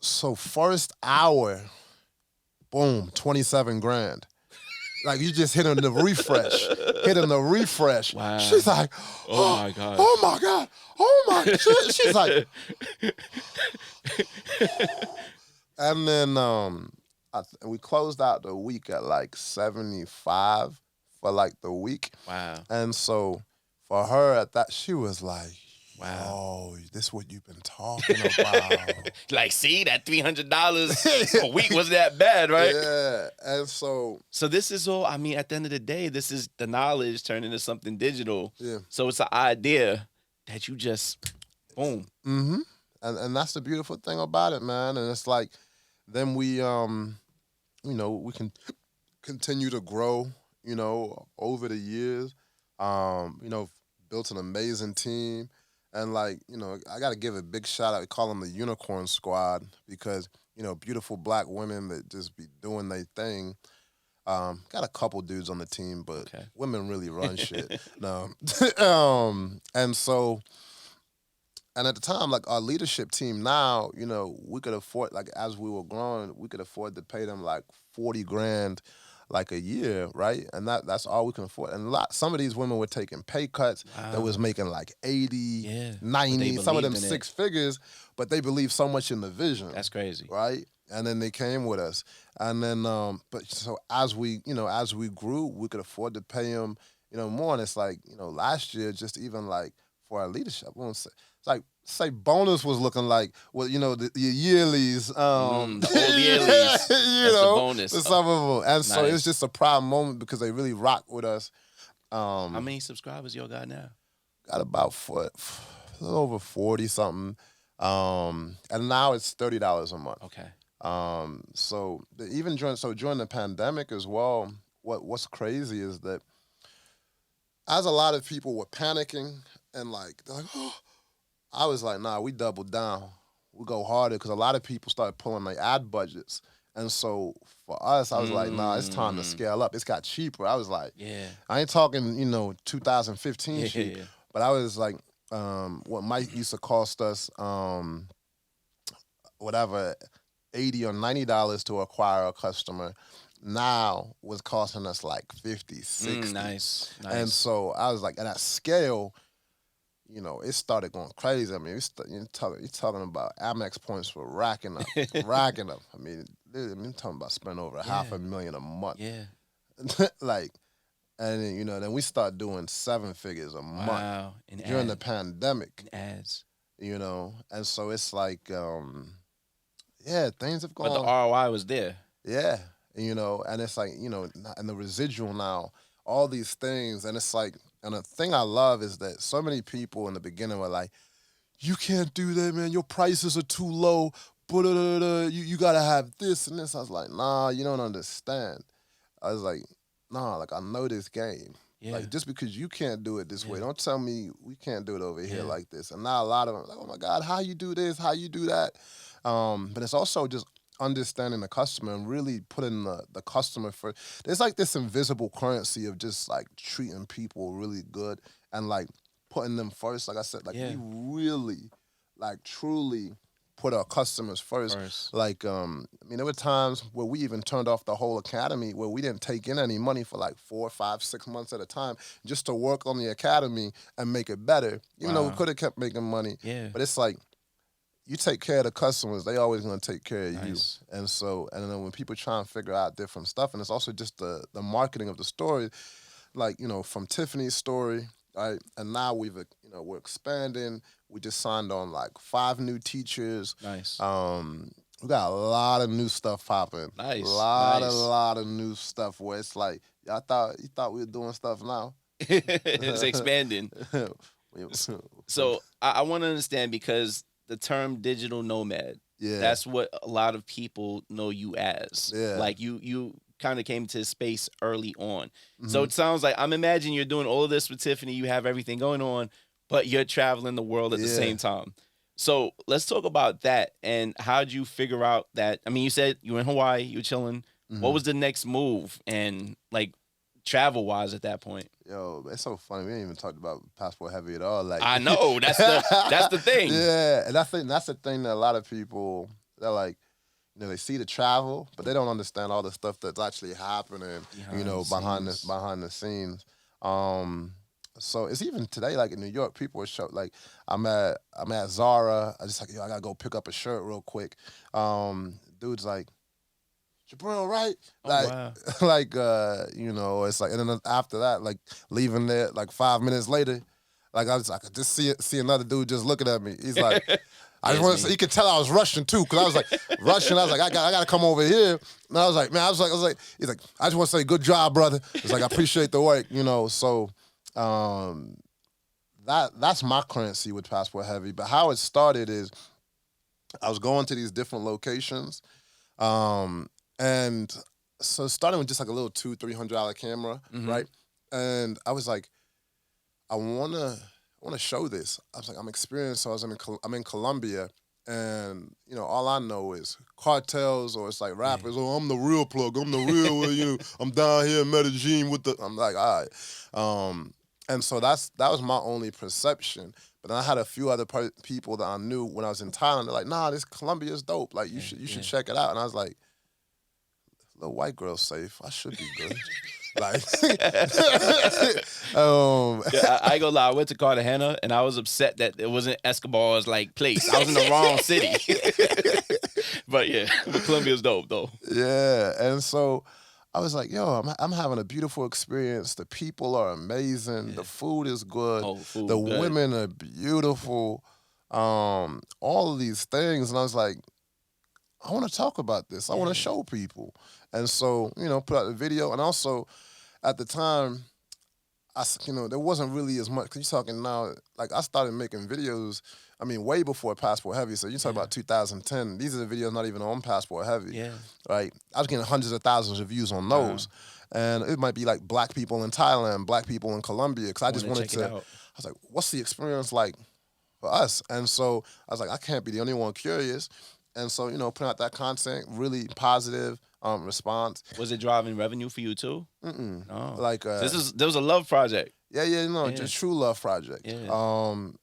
So first hour, boom, 27 grand. Like you just hitting the refresh. Wow. She's like, oh my God, oh my God, oh my. She's like, and then we closed out the week at like 75 for like the week. Wow. And so for her at that, she was like, Wow. Oh, this what you've been talking about. Like, see, that $300 a week wasn't that bad, right? Yeah. And so this is all, I mean, at the end of the day, this is the knowledge turned into something digital. yeah. So it's an idea that you just, boom. Mm-hmm. And that's the beautiful thing about it, man. And it's like then we we can continue to grow, over the years. Built an amazing team. And like, I gotta give a big shout out. We call them the Unicorn Squad because, beautiful black women that just be doing their thing. Got a couple dudes on the team, but Okay. women really run shit. No. And so and at the time, like our leadership team now, we could afford, like as we were growing, we could afford to pay them like 40 grand like a year, right? And that's all we can afford. And some of these women were taking pay cuts that was making like 80, Yeah. 90, some of them believed in 6 figures, but they believe so much in the vision. That's crazy. Right? And then they came with us. And then but so as we grew, we could afford to pay them, more. And it's like, last year, just even like for our leadership, I won't say, it's like, say bonus was looking like, well, the yearlies, The old yearlies. That's the bonus. for some of them. And so Nice. it's just a proud moment because they really rock with us. How many subscribers y'all got now? Got about a little over 40 something. And now it's $30 a month. Okay. So even during the pandemic as well, what's crazy is that as a lot of people were panicking and like, they're like, oh, I was like, nah, we doubled down. We go harder because a lot of people started pulling their ad budgets. And so for us, I was like, nah, it's time to scale up. It's got cheaper. I was like, Yeah. I ain't talking, 2015 Yeah, cheap, yeah. but I was like, what might used to cost us, whatever, $80 or $90 to acquire a customer, now was costing us like 50, 60. Nice. And so I was like, at that scale, it started going crazy. I mean, you're talking about Amex points were racking up. I mean, I'm talking about spending over $500,000 a month. Yeah. Like, and then, then we start doing 7 figures a month Wow. during the pandemic. Ads. And so it's like, things have gone. But the ROI was there. Yeah, and it's like, and the residual now, all these things, and it's like, and the thing I love is that so many people in the beginning were like, you can't do that, man, your prices are too low, you gotta have this and this. I was like, nah, you don't understand. I was like, nah, like I know this game. Yeah. Like just because you can't do it this way, don't tell me we can't do it over here Yeah. like this. And now a lot of them are like, oh my God, how you do this, how you do that. But it's also just understanding the customer and really putting the customer first. There's like this invisible currency of just like treating people really good and like putting them first. Like I said, like we really, like truly put our customers first. Like, I mean, there were times where we even turned off the whole academy where we didn't take in any money for like 4, 5, 6 months at a time just to work on the academy and make it better. Even though we could have kept making money. Yeah. But it's like, you take care of the customers, they always gonna take care of Nice. you. And so, and then when people try and figure out different stuff, and it's also just the marketing of the story, like, from Tiffany's story, right? And now we're expanding. We just signed on like 5 new teachers. Nice. We got a lot of new stuff popping. Nice. A lot of new stuff where it's like, you thought we were doing stuff now. It's expanding. So I want to understand because the term digital nomad, that's what a lot of people know you as. Yeah. Like you kind of came to this space early on. So it sounds like, I'm imagining you're doing all of this with Tiffany, you have everything going on, but you're traveling the world at the same time. So let's talk about that and how'd you figure out that, I mean, you said you were in Hawaii, you were chilling. What was the next move and like travel-wise at that point? Yo, it's so funny. We ain't even talked about Passport Heavy at all. Like I know, that's the thing. Yeah, and that's the thing that a lot of people, they're like, they see the travel, but they don't understand all the stuff that's actually happening, behind the scenes. So it's even today, like in New York, people are like, I'm at Zara. I just like, I gotta go pick up a shirt real quick. Dude's like, Jubril, right? Like, wow. like, it's like, and then after that, like leaving there, like 5 minutes later, Like I could just see another dude just looking at me. He's like, I just want to say, he could tell I was rushing too, because I was like rushing. I was like, I got to come over here. And I was like, man, I was like, he's like, I just want to say, good job, brother. It's like, I appreciate the work, So that's my currency with Passport Heavy. But how it started is I was going to these different locations, and so starting with just like a little $200-$300 camera, right? And I was like, I wanna show this. I was like, I'm experienced. So I'm in Colombia, and all I know is cartels, or it's like rappers. Oh, I'm the real plug. I'm the real. I'm down here in Medellin with the. I'm like, all right. And so that was my only perception. But then I had a few other people that I knew when I was in Thailand. They're like, nah, this Colombia is dope. Like you should check it out. And I was like, little white girl safe. I should be good. Like, I ain't gonna lie. I went to Cartagena and I was upset that it wasn't Escobar's place. I was in the wrong city. But yeah, Colombia's dope though. Yeah, and so I was like, yo, I'm having a beautiful experience. The people are amazing. Yeah. The food is good. The women are beautiful. All of these things, and I was like, I want to talk about this. I want to show people. And so, put out the video. And also, at the time, there wasn't really as much. Because you're talking now, like I started making videos, way before Passport Heavy. So you're talking about 2010. These are the videos not even on Passport Heavy. Yeah. Right? I was getting hundreds of thousands of views on those. And it might be like black people in Thailand, black people in Colombia. Because I just wanted to, I was like, what's the experience like for us? And so I was like, I can't be the only one curious. And so, putting out that content, really positive response. Was it driving revenue for you too? Mm-mm. Oh. Like there was a love project. Yeah, just true love project. Yeah.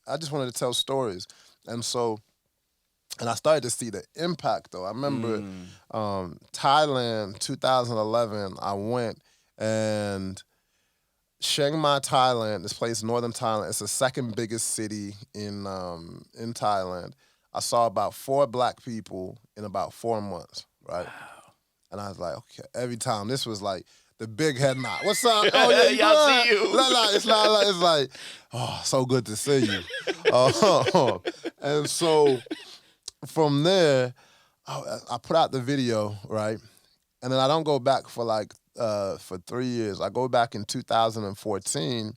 I just wanted to tell stories. And so, and I started to see the impact though. I remember Thailand, 2011, I went, and Chiang Mai, Thailand, this place, northern Thailand, it's the second biggest city in Thailand. I saw about 4 black people in about 4 months, right? Wow. And I was like, okay, every time. This was like the big head nod. What's up? Oh, yeah, yeah, I see you. It's not like, it's like, oh, so good to see you. And so from there, I put out the video, right? And then I don't go back for for 3 years. I go back in 2014,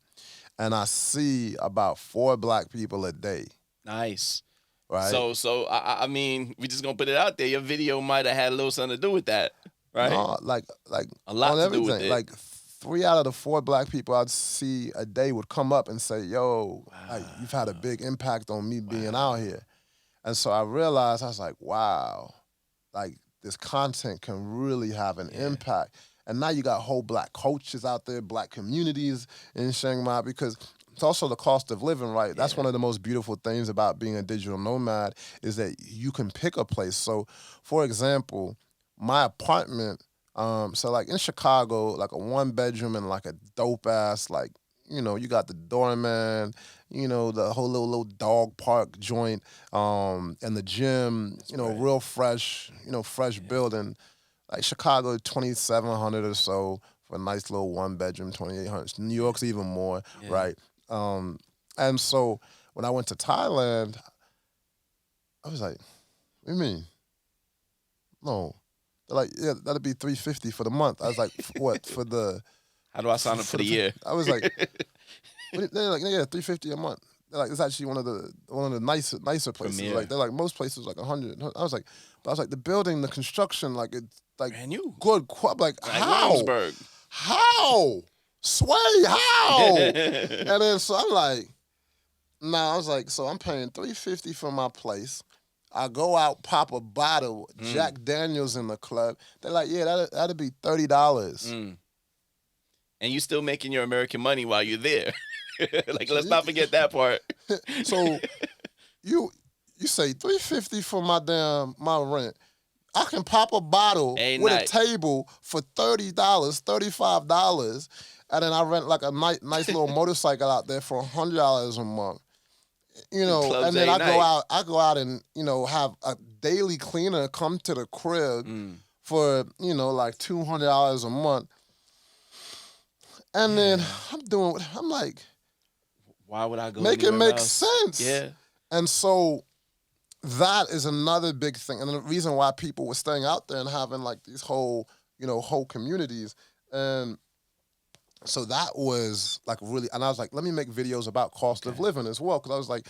and I see about 4 black people a day. Nice. Right. So we just gonna put it out there. Your video might have had a little something to do with that, right? No, like a lot on to everything. do with it. Like 3 out of the 4 black people I'd see a day would come up and say, "Yo, like, you've had a big impact on me being out here." And so I realized, I was like, "Wow, like this content can really have an impact." And now you got whole black coaches out there, black communities in Chiang Mai, because it's also the cost of living, right? That's one of the most beautiful things about being a digital nomad, is that you can pick a place. So, for example, my apartment, so like in Chicago, like a 1-bedroom and like a dope ass, like, you got the doorman, the whole little dog park joint, and the gym, real fresh, fresh building. Like Chicago, 2,700 or so for a nice little 1-bedroom, 2,800. New York's even more, right? And so when I went to Thailand, I was like, what do you mean? No. They're like, yeah, that'd be $350 for the month. I was like, what, for the... How do I sign up for the year? I was like, they're like, yeah, $350 a month. They're like, it's actually one of the nicer places. Premier. Like, they're like, most places like 100. I was like, the building, the construction, like, it's like brand new. Good. Like how? Williamsburg. How? Sway, how? And then so I'm like, I was like, so I'm paying $350 for my place. I go out, pop a bottle, Jack Daniels in the club. They're like, yeah, that'd be $30. And you still making your American money while you're there. Like, let's not forget that part. So you say $350 for my rent. I can pop a bottle with a table for $30, $35, and then I rent like a nice little motorcycle out there for $100 a month. And then I go out and have a daily cleaner come to the crib for like $200 a month. And then I'm like, Why would I go Make it anywhere make else? sense. Yeah. And so that is another big thing. And the reason why people were staying out there and having like these whole communities. And so that was like really, and I was like, let me make videos about cost of living as well. Cause I was like,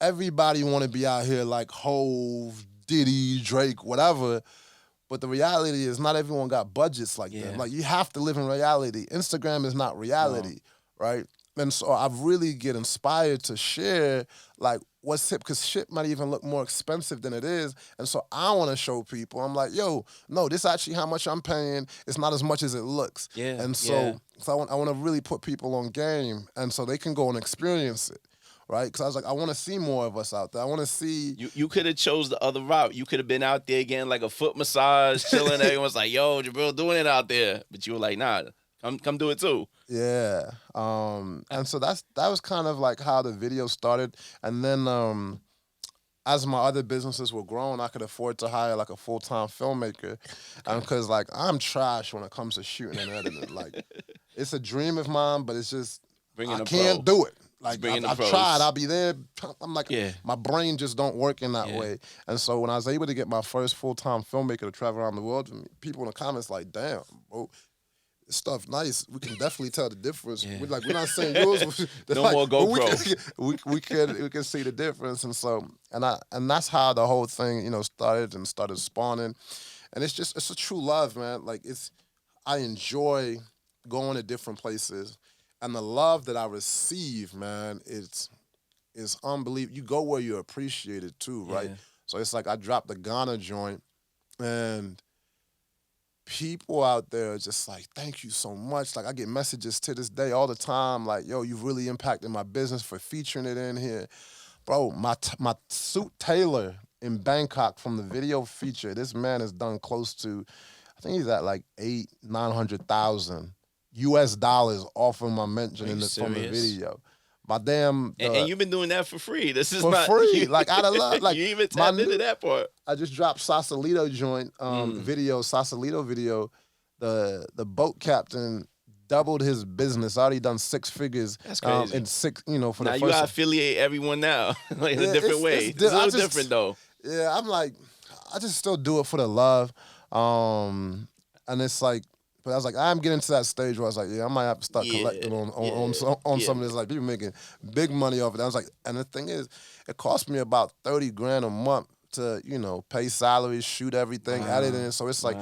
everybody want to be out here like Hove, Diddy, Drake, whatever. But the reality is not everyone got budgets like that. Like you have to live in reality. Instagram is not reality, right? And so I really get inspired to share like what's hip, because shit might even look more expensive than it is. And so I want to show people, I'm like, yo, no, this actually how much I'm paying. It's not as much as it looks. Yeah. And so I want to really put people on game, and so they can go and experience it. Right, because I was like, I want to see more of us out there. I want to see. You could have chose the other route. You could have been out there getting like a foot massage, chilling. Everyone's like, "Yo, Jubril doing it out there," but you were like, "Nah, come do it too." Yeah, and so that was kind of like how the video started, and then as my other businesses were growing, I could afford to hire like a full-time filmmaker, because like I'm trash when it comes to shooting and editing. Like it's a dream of mine, but it's just I can't do it. Like I've tried, I'll be there. I'm like, my brain just don't work in that way. And so when I was able to get my first full-time filmmaker to travel around the world with me, people in the comments like, damn, bro, this stuff nice. We can definitely tell the difference. We're not saying yours. No like, more GoPro. We can see the difference. And so and that's how the whole thing started spawning. And it's a true love, man. Like I enjoy going to different places. And the love that I receive, man, is unbelievable. You go where you're appreciated too, right? So it's like I dropped the Ghana joint, and people out there are just like, thank you so much. Like I get messages to this day all the time, like, yo, you've really impacted my business for featuring it in here. Bro, my suit tailor in Bangkok from the video feature, this man has done close to, I think he's at like $900,000 US dollars off of my mention from the video. My damn, and you've been doing that for free. This is for not free. Like out of love. Like you even tapped into that part. I just dropped Sausalito joint Sausalito video. The boat captain doubled his business. Already done 6 figures. That's crazy. In 6, for now the first. You gotta affiliate everyone now, like in a different way. It's a little different though. Yeah, I'm like, I just still do it for the love, and it's like. But I was like, I'm getting to that stage where I was like, I might have to start collecting on some of this. Like people making big money off it. I was like, and the thing is, it cost me about $30,000 a month to, pay salaries, shoot everything, editing. So it's like,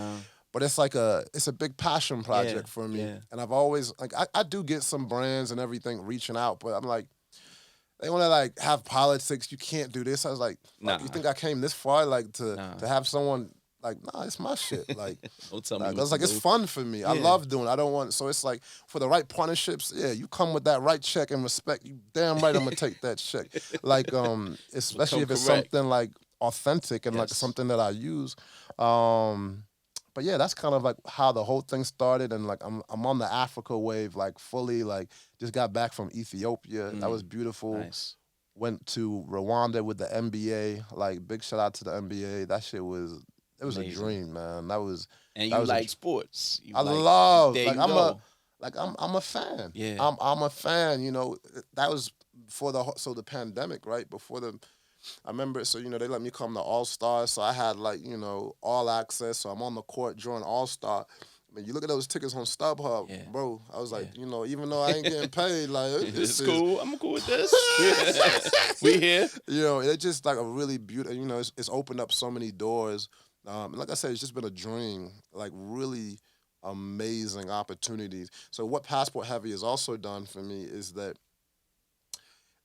but it's like it's a big passion project for me. Yeah. And I've always like I do get some brands and everything reaching out, but I'm like, they want to like have politics. You can't do this. I was like, you think I came this far like to have someone. Like, nah, it's my shit. Like, it's fun for me. I love doing it. I don't want, so it's like, for the right partnerships, you come with that right check and respect, you damn right I'm going to take that check. Like, especially if it's something like authentic and like something that I use. But yeah, that's kind of like how the whole thing started. And like, I'm on the Africa wave, like fully, like just got back from Ethiopia. That was beautiful. Nice. Went to Rwanda with the NBA. Like, big shout out to the NBA. That shit was... It was amazing. A dream, man. That was, and you like sports. I'm a fan. Yeah, I'm a fan. That was before the pandemic, right? I remember. So they let me come to All Star. So I had like all access. So I'm on the court during All Star. I mean, you look at those tickets on StubHub, bro. I was like, even though I ain't getting paid, like it's cool. I'm cool with this. We here. It's just like a really beautiful. It's opened up so many doors. Like I said, it's just been a dream, like really amazing opportunities. So what Passport Heavy has also done for me is that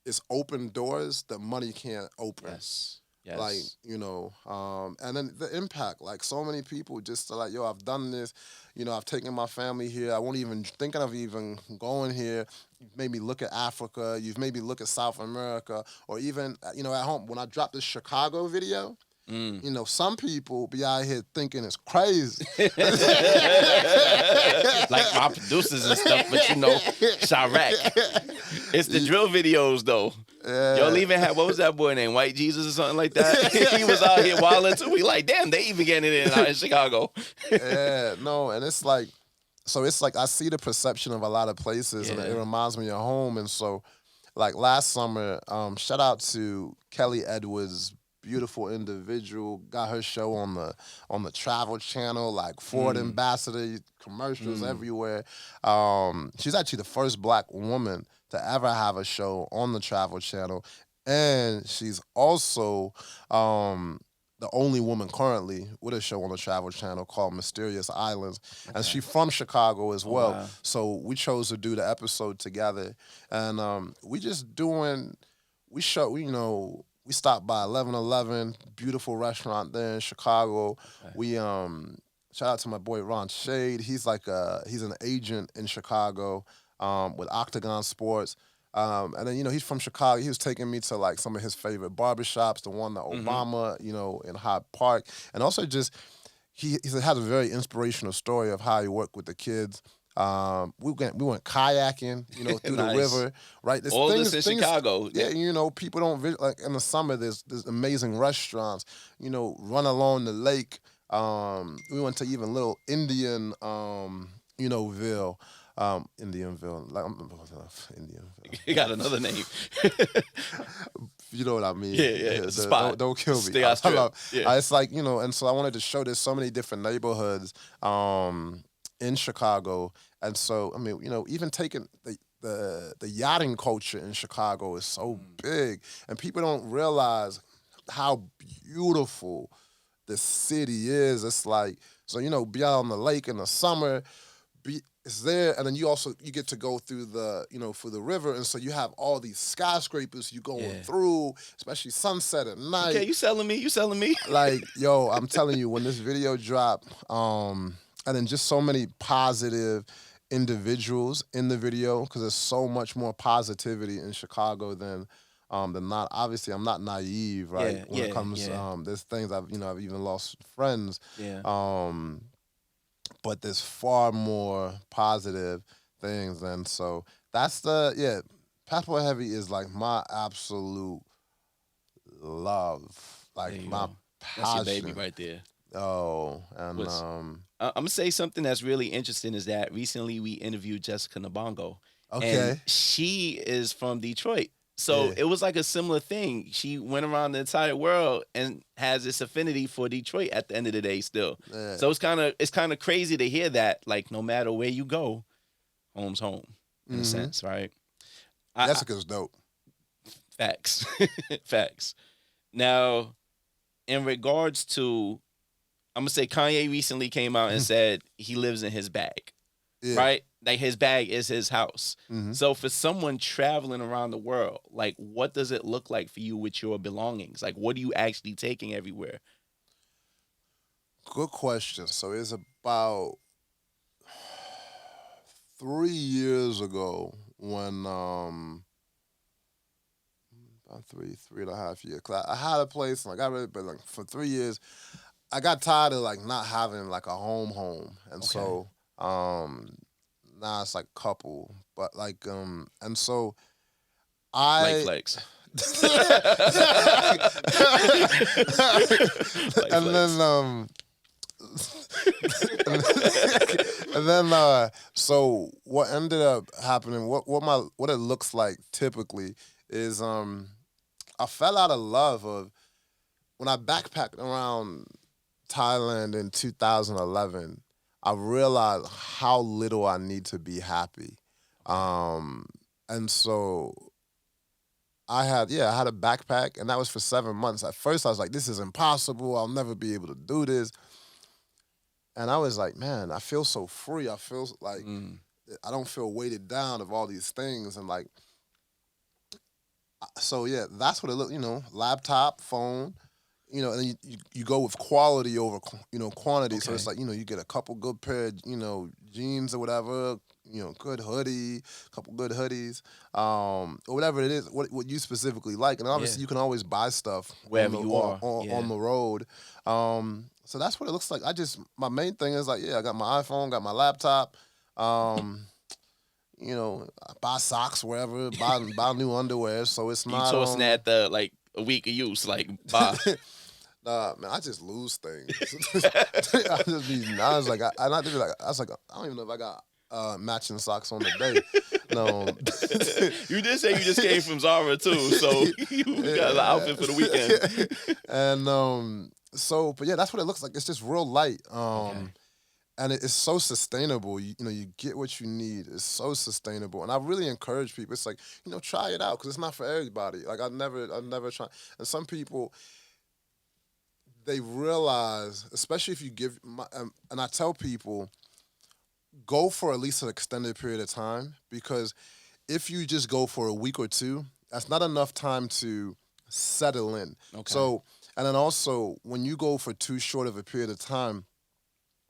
it's opened doors that money can't open. Yes. Like, and then the impact, like so many people just are like, yo, I've done this, I've taken my family here. I won't even thinking of even going here. You've made me look at Africa. You've made me look at South America, or even, at home. When I dropped this Chicago video, some people be out here thinking it's crazy. Like my producers and stuff, but Chirac. It's the drill videos though. Yeah. Y'all even had, what was that boy named? White Jesus or something like that? He was out here wilding too. We like, damn, they even getting it out in Chicago. And it's like, so it's like I see the perception of a lot of places and it reminds me of home. And so like last summer, shout out to Kelly Edwards, beautiful individual, got her show on the Travel Channel, like Ford Ambassador, commercials everywhere. She's actually the first black woman to ever have a show on the Travel Channel, and she's also the only woman currently with a show on the Travel Channel called Mysterious Islands. And she's from Chicago as well. wow. So we chose to do the episode together. And we just doing, we stopped by 1111, beautiful restaurant there in Chicago. We shout out to my boy Ron Shade. He's he's an agent in Chicago with Octagon Sports. And then, he's from Chicago. He was taking me to like some of his favorite barbershops, the one that Obama, in Hyde Park. And also just, he has a very inspirational story of how he worked with the kids. We went kayaking, through Nice. the river, right? There's All this in Chicago. Yeah, people don't like in the summer. There's amazing restaurants, run along the lake. We went to even little Indian, ville. Indianville, like Indianville. You got another name. You know what I mean? Yeah. Spot. Don't kill me. Stay out strip. Yeah. It's like, and so I wanted to show there's so many different neighborhoods in Chicago. And so, I mean, even taking the yachting culture in Chicago is so big. And people don't realize how beautiful the city is. It's like, so, be out on the lake in the summer, it's there, and then you get to go through the for the river, and so you have all these skyscrapers you going through, especially sunset at night. Okay, you selling me? Like, yo, I'm telling you, when this video dropped, and then just so many positive individuals in the video, because there's so much more positivity in Chicago than not. Obviously, I'm not naive, right? When it comes, there's things I've even lost friends. Yeah. But there's far more positive things. And so that's Passport Heavy is like my absolute love. Like my passion. That's your baby right there. Oh, and I'm gonna say something that's really interesting is that recently we interviewed Jessica Nabongo. Okay. And she is from Detroit. So it was like a similar thing. She went around the entire world and has this affinity for Detroit at the end of the day still. Yeah. So it's kind of crazy to hear that, like, no matter where you go, home's home in a sense, right? Jessica's dope. Facts. Facts. Now, in regards to, I'm going to say Kanye recently came out and said he lives in his bag, right? Like his bag is his house. So for someone traveling around the world, like what does it look like for you with your belongings? Like what are you actually taking everywhere? Good question. So it's about 3 years ago when about three and a half years. 'Cause I had a place and I got rid of it, but like for 3 years, I got tired of like not having like a home. And so now it's like couple. But like and so Like flex. and then so what ended up happening, what it looks like typically is I fell out of love of when I backpacked around Thailand in 2011. I realized how little I need to be happy. And so I had a backpack, and that was for 7 months. At first I was like, this is impossible. I'll never be able to do this. And I was like, man, I feel so free. I feel like I don't feel weighted down of all these things. And like, so yeah, that's what it looked, laptop, phone, and then you go with quality over, quantity. Okay. So it's like, you get a couple good pair of, jeans or whatever, good hoodie, couple good hoodies, or whatever it is, what you specifically like. And obviously you can always buy stuff wherever you are on the road. So that's what it looks like. My main thing is like, I got my iPhone, got my laptop, I buy socks wherever, buy new underwear. So it's not. You tossing at the like a week of use, like buy. Nah, man, I just lose things. I was like, I don't even know if I got matching socks on the day. No. You did say you just came from Zara too, so you got an outfit for the weekend. And so, but yeah, that's what it looks like. It's just real light. Okay. And it's so sustainable. You know, you get what you need. It's so sustainable, and I really encourage people. It's like, try it out because it's not for everybody. Like I've never tried. And some people, they realize, especially if you give, and I tell people, go for at least an extended period of time, because if you just go for a week or two, that's not enough time to settle in. Okay. So, and then also when you go for too short of a period of time,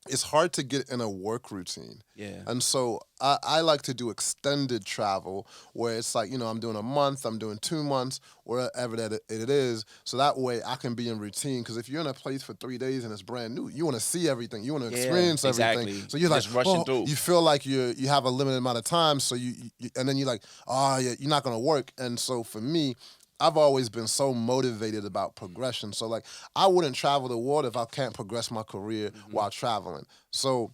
it's hard to get in a work routine. Yeah. And so I like to do extended travel where it's like, I'm doing a month, I'm doing 2 months, wherever that it is. So that way I can be in routine. Because if you're in a place for 3 days and it's brand new, you want to see everything. You want to experience everything. Exactly. So you're just like, rushing through. you feel like you have a limited amount of time. So you and then you're like, yeah, you're not going to work. And so for me, I've always been so motivated about progression. So like, I wouldn't travel the world if I can't progress my career while traveling. So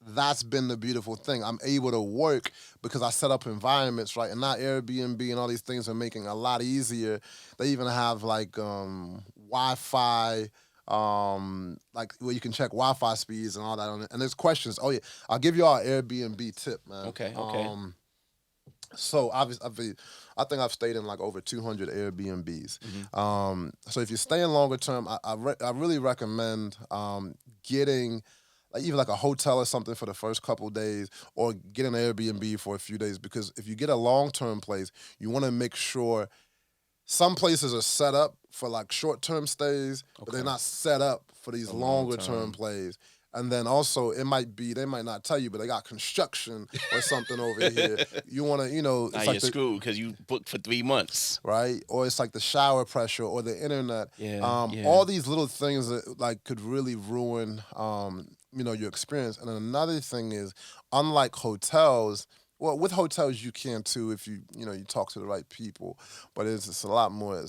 that's been the beautiful thing. I'm able to work because I set up environments, right? And now Airbnb and all these things are making it a lot easier. They even have like Wi-Fi, like where you can check Wi-Fi speeds and all that on it. And there's questions. Oh yeah, I'll give you all an Airbnb tip, man. Okay. So obviously, I think I've stayed in like over 200 Airbnbs. So if you're staying longer term, I really recommend getting like even like a hotel or something for the first couple days, or get an Airbnb for a few days, because if you get a long-term place, you want to make sure some places are set up for like short-term stays, but they're not set up for these longer-term plays. And then also they might not tell you, but they got construction or something over here. You want to, Now it's you're like screwed because you booked for 3 months. right? Or it's like the shower pressure or the internet. Yeah, All these little things that like could really ruin, your experience. And then another thing is, unlike hotels, well, with hotels you can too if you talk to the right people, but it's a lot more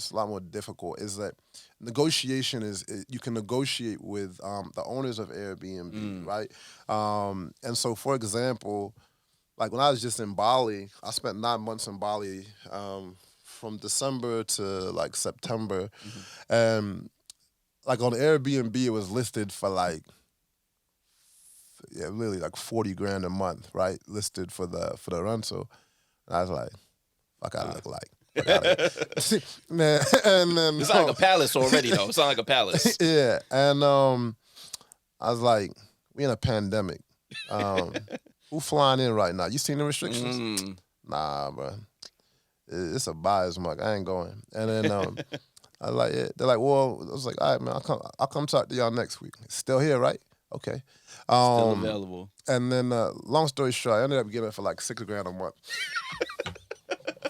difficult. Is that negotiation you can negotiate with the owners of Airbnb, right? And so, for example, like when I was just in Bali, I spent 9 months in Bali, from December to like September, and like on Airbnb it was listed for like, really like 40 grand a month, right? Listed for the rental. And I was like, fuck, I look like. Man, and then It's like a palace already, though. It's not like a palace. yeah, and I was like, we in a pandemic. Who flying in right now? You seen the restrictions? Nah, bro. It's a buyer's market. I ain't going. And then I was like, yeah. They're like, well, I was like, all right, man, I'll come talk to y'all next week. It's still here, right? Okay. Still available. And then, long story short, I ended up getting it for like $6 grand a month.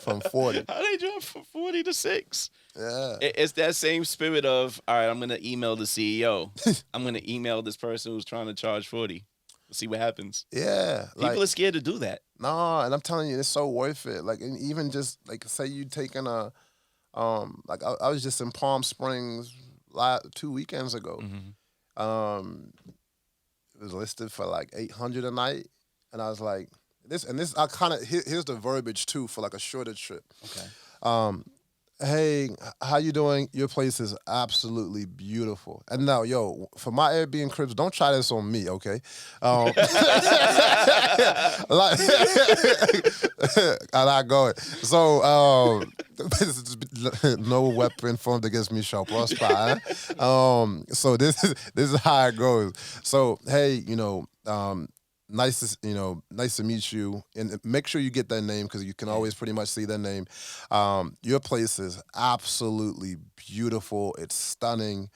From 40. How they jump from 40 to 6? Yeah. It's that same spirit of, all right, I'm going to email the CEO. I'm going to email this person who's trying to charge 40. We'll see what happens. Yeah. People are scared to do that. No, and I'm telling you, it's so worth it. Like, and even just, like, say you taking a, like, I was just in Palm Springs 2 weekends ago. It was listed for like $800 a night. And I was like, I kind of, here's the verbiage too for like a shorter trip. Okay. Hey, how you doing? Your place is absolutely beautiful. And now, for my Airbnb cribs, don't try this on me, okay? I'm not going. So, no weapon formed against me shall prosper. So this is how it goes. So, hey, nice to meet you, and make sure you get that name because you can always pretty much see that name. Your place is absolutely beautiful. It's stunning.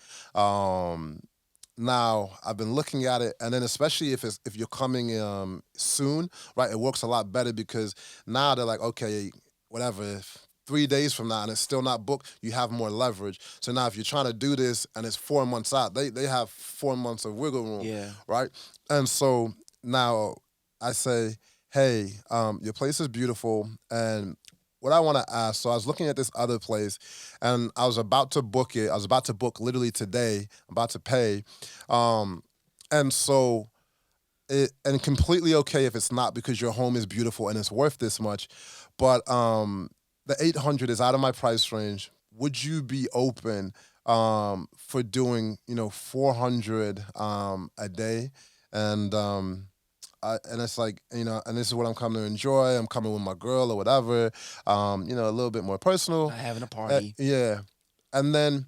Now I've been looking at it, and then especially if you're coming soon, right? It works a lot better because now they're like, okay, whatever. If 3 days from now and it's still not booked, you have more leverage. So now if you're trying to do this and it's 4 months out, they have 4 months of wiggle room, right? And so now I say, hey, your place is beautiful, and what I want to ask, so I was looking at this other place, and I was about to book it. I was about to book literally today, about to pay. And so and completely okay if it's not because your home is beautiful and it's worth this much. But the 800 is out of my price range. Would you be open for doing 400 a day? And and it's like, and this is what I'm coming to enjoy. I'm coming with my girl or whatever. A little bit more personal. Not having a party. Yeah, and then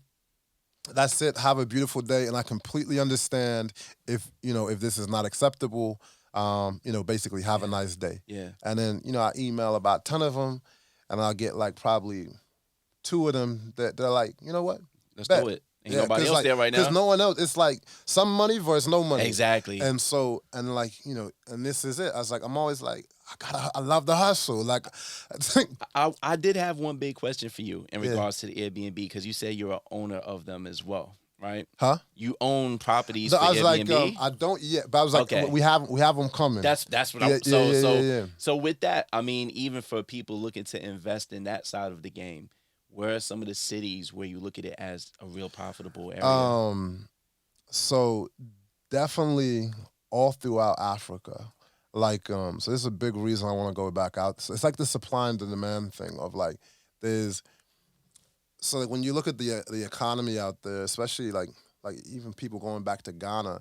that's it. Have a beautiful day, and I completely understand if this is not acceptable. Basically, have a nice day. Yeah. And then I email about 10 of them, and I'll get like probably 2 of them that they're like, you know what? Let's Bet. do it. Ain't nobody else there right now. Because no one else. It's like some money versus no money. Exactly. And so, and this is it. I was like, I'm always like, I love the hustle. Like, I did have one big question for you in regards to the Airbnb, because you said you're an owner of them as well, right? Huh? You own properties So for I was Airbnb? like, I don't yet, but I was like, Okay. we have them coming. That's what I'm. So with that, I mean, even for people looking to invest in that side of the game, where are some of the cities where you look at it as a real profitable area? So definitely all throughout Africa. Like, so this is a big reason I want to go back out. So it's like the supply and the demand thing of like, so like when you look at the economy out there, especially like even people going back to Ghana,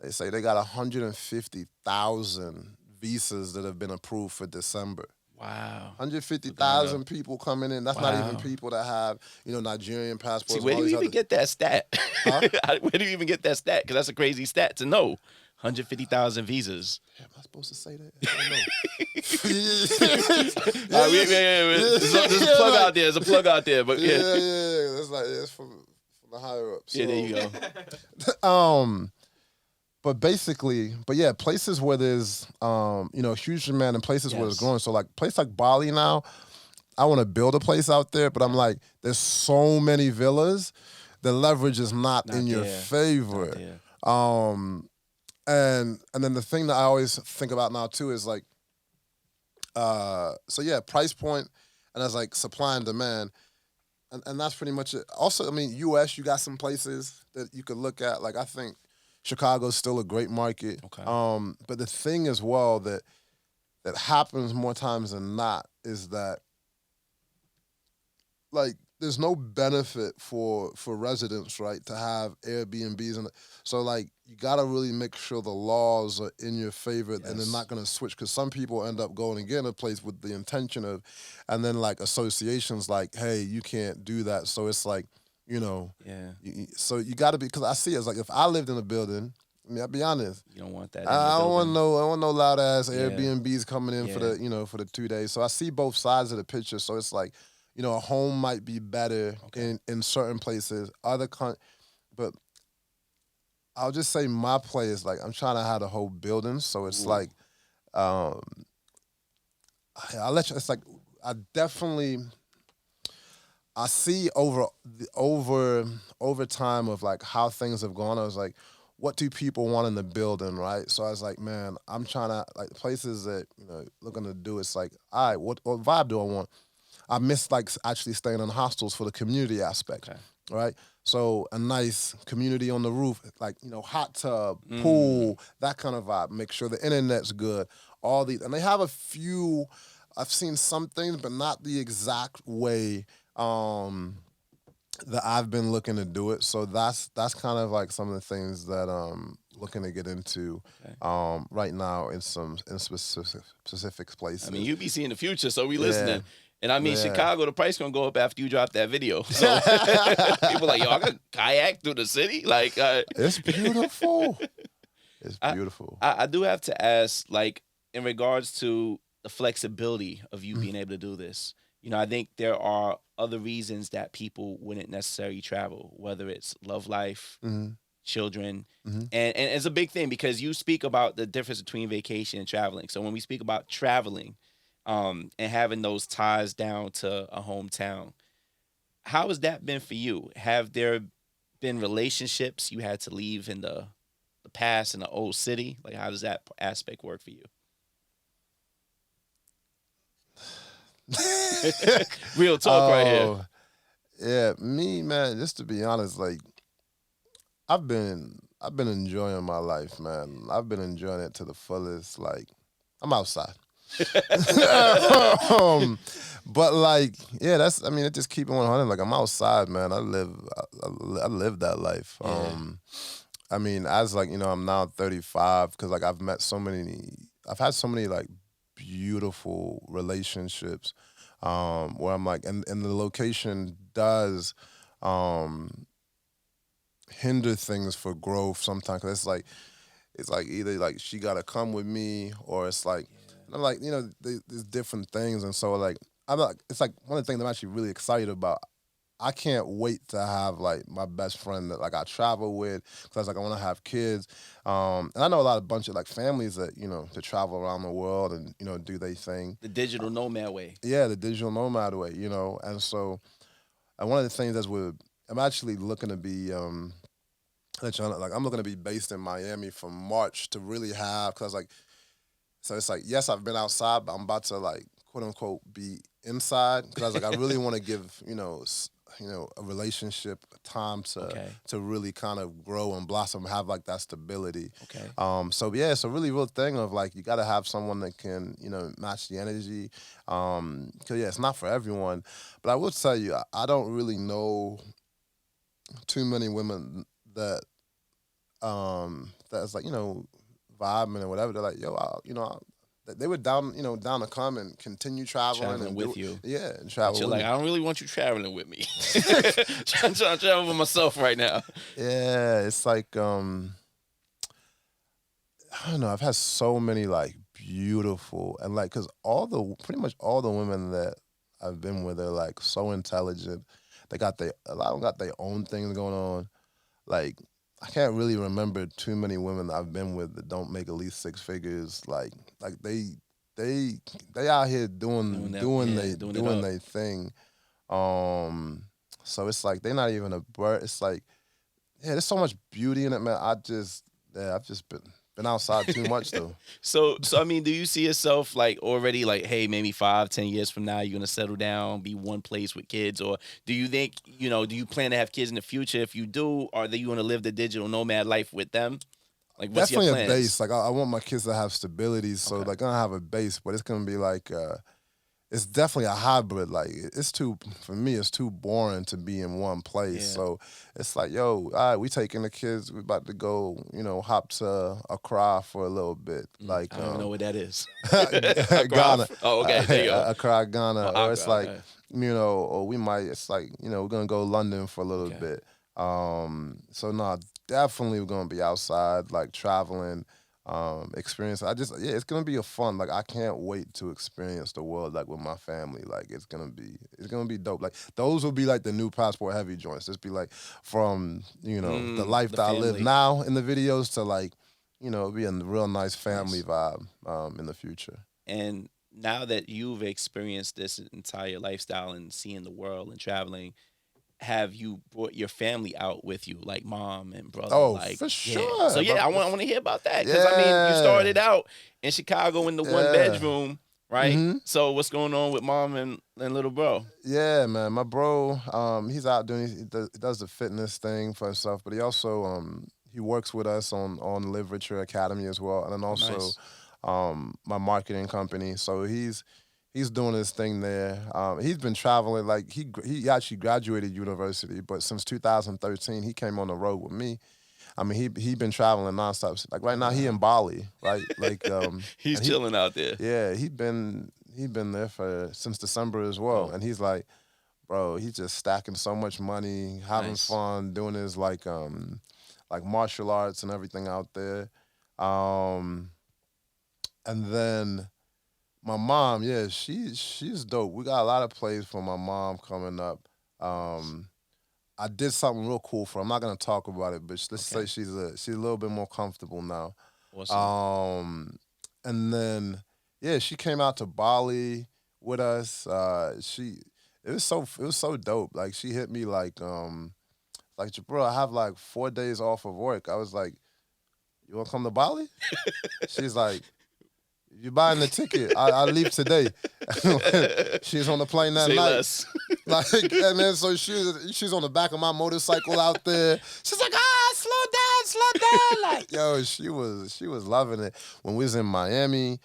they say they got 150,000 visas that have been approved for December. Wow. 150,000 people coming in. That's not even people that have, Nigerian passports. See, where do you even get that stat? Huh? Where do you even get that stat? Because that's a crazy stat to know. 150,000 visas. Am I supposed to say that? I don't know. There's a plug out there. There's a plug out there. But yeah. It's from the higher ups. Yeah, there you go. But basically, places where there's huge demand and places where it's growing. So like place like Bali now, I want to build a place out there, but I'm like, there's so many villas, the leverage is not in your favor. And then the thing that I always think about now too is like, price point, and that's like supply and demand. And that's pretty much it. Also, I mean, US, you got some places that you could look at. Like I think Chicago's still a great market. Okay. But the thing as well that happens more times than not is that like there's no benefit for residents, right, to have Airbnbs, and so like you gotta really make sure the laws are in your favor and they're not gonna switch, because some people end up going and getting a place with the intention of, and then like associations like, hey, you can't do that. So it's like, so you gotta be, because I see it as like if I lived in a building, I mean, I'll be honest. You don't want that. I don't want no loud ass Airbnbs coming in for the for the 2 days. So I see both sides of the picture. So it's like, a home might be better in certain places, but I'll just say my play is like I'm trying to have the whole building. So it's like, I'll let you. It's like I see over time of like how things have gone. I was like, what do people want in the building, right? So I was like, man, I'm trying to like places that looking to do. It's like, all right, what vibe do I want? I miss like actually staying in hostels for the community aspect, right? So a nice community on the roof, like hot tub, pool, that kind of vibe. Make sure the internet's good. All these, and they have a few. I've seen some things, but not the exact way that I've been looking to do it. So that's kind of like some of the things that looking to get into right now in specific places. I mean, you be seeing the future, so we listening. And I mean, Chicago, the price gonna go up after you drop that video. So people like, yo, I could kayak through the city. Like, it's beautiful. It's beautiful. I do have to ask, like, in regards to the flexibility of you being able to do this. I think there are other reasons that people wouldn't necessarily travel, whether it's love life, children, and it's a big thing because you speak about the difference between vacation and traveling. So when we speak about traveling, and having those ties down to a hometown, how has that been for you? Have there been relationships you had to leave in the past in the old city? Like, how does that aspect work for you? Real talk right here. Yeah, me, man, just to be honest, like I've I've been enjoying my life, man. I've been enjoying it to the fullest. Like, I'm outside. um, but like, yeah, that's. I mean, it just keep it 100. Like, I'm outside, man. I live that life. Yeah. I mean, as like I'm now 35 because like I've had so many like beautiful relationships, where I'm like, and the location does, um, hinder things for growth sometimes. 'Cause it's like either like she gotta come with me or it's like I'm like there's different things and so like I'm like it's like one of the things I'm actually really excited about. I can't wait to have like my best friend that like I travel with because like I want to have kids, and I know a lot of bunch of like families that that travel around the world and do they thing. The digital nomad way. Yeah, the digital nomad way, and so and one of the things I'm actually looking to be like I'm looking to be based in Miami from March to really have because like so it's like yes I've been outside but I'm about to like quote unquote be inside because like I really want to give a relationship time Okay. to really kind of grow and blossom have like that stability. Okay. So yeah, it's a really real thing of like you got to have someone that can match the energy. Cause yeah, it's not for everyone, but I will tell you I don't really know too many women that's like vibing and whatever. They're like, yo, they were down to come and continue traveling Traveling and with you. yeah, and But travel. you're with like, me. I don't really want you traveling with me. I'm trying to travel with myself right now. Yeah, it's like I don't know. I've had so many like beautiful and like because pretty much all the women that I've been with are like so intelligent. A lot of them got their own things going on. Like I can't really remember too many women that I've been with that don't make at least six figures. Like they they out here Doing that, doing yeah, doing it up. they thing. Um, so it's like they're not even a bird. It's like yeah, there's so much beauty in it, man. I've just been outside too much though. So I mean, do you see yourself like already like, hey, maybe 5, 10 years from now, you're gonna settle down, be one place with kids, or do you think, do you plan to have kids in the future? If you do, are they you gonna live the digital nomad life with them? Like, what's your Definitely a plans? base. Like I want my kids to have stability, so Okay. they're gonna have a base, but it's gonna be like it's definitely a hybrid. Like it's too for me, it's too boring to be in one place. Yeah. So it's like, yo, all right, we taking the kids. We about to go, hop to Accra for a little bit, I don't even know what that is. Ghana, Oh, okay. There you go. Accra, Ghana, Oh, or it's Accra. like, Okay. or we might. It's like, we're gonna go London for a little Okay. bit. So no, definitely we're gonna be outside, like traveling experience. It's gonna be a fun. Like I can't wait to experience the world like with my family. Like it's gonna be dope. Like those will be like the new passport heavy joints. Just be like from the life The that I live family. now in the videos to like be a real nice family Nice. vibe in the future. And now that you've experienced this entire lifestyle and seeing the world and traveling, have you brought your family out with you, like mom and brother? Oh, Like, for yeah. So sure. yeah, But I want to hear about that because I mean, you yeah, started out in Chicago in the one yeah. bedroom, right? hmm So what's going on with mom and little bro? Yeah, man. My bro, he's out doing he does the fitness thing for himself, but he also he works with us on Literature Academy as well, and then Oh, also nice. my marketing company. So he's doing his thing there. He's been traveling like he actually graduated university, but since 2013 he came on the road with me. I mean he been traveling nonstop. Like right now he in Wow. Bali, right? Like He's and he chilling out there. yeah he been there for since December as well, Dope. and he's like, bro, he's just stacking so much money, having Nice. fun, doing his like martial arts and everything out there. Um, and then my mom, yeah, she's dope. We got a lot of plays for my mom coming up. Um, I did something real cool for her. I'm not gonna talk about it, but let's say Okay. she's a little bit more comfortable now. Awesome. Um, and then yeah, she came out to Bali with us. It was so dope. Like she hit me like Jabril, I have like 4 days off of work. I was like, you wanna come to Bali? She's like, You buying the ticket? I leave today. She's on the plane that Say night. less. Like, and then so she's on the back of my motorcycle out there. She's like, slow down. Like, yo, she was loving it. When we was in Miami,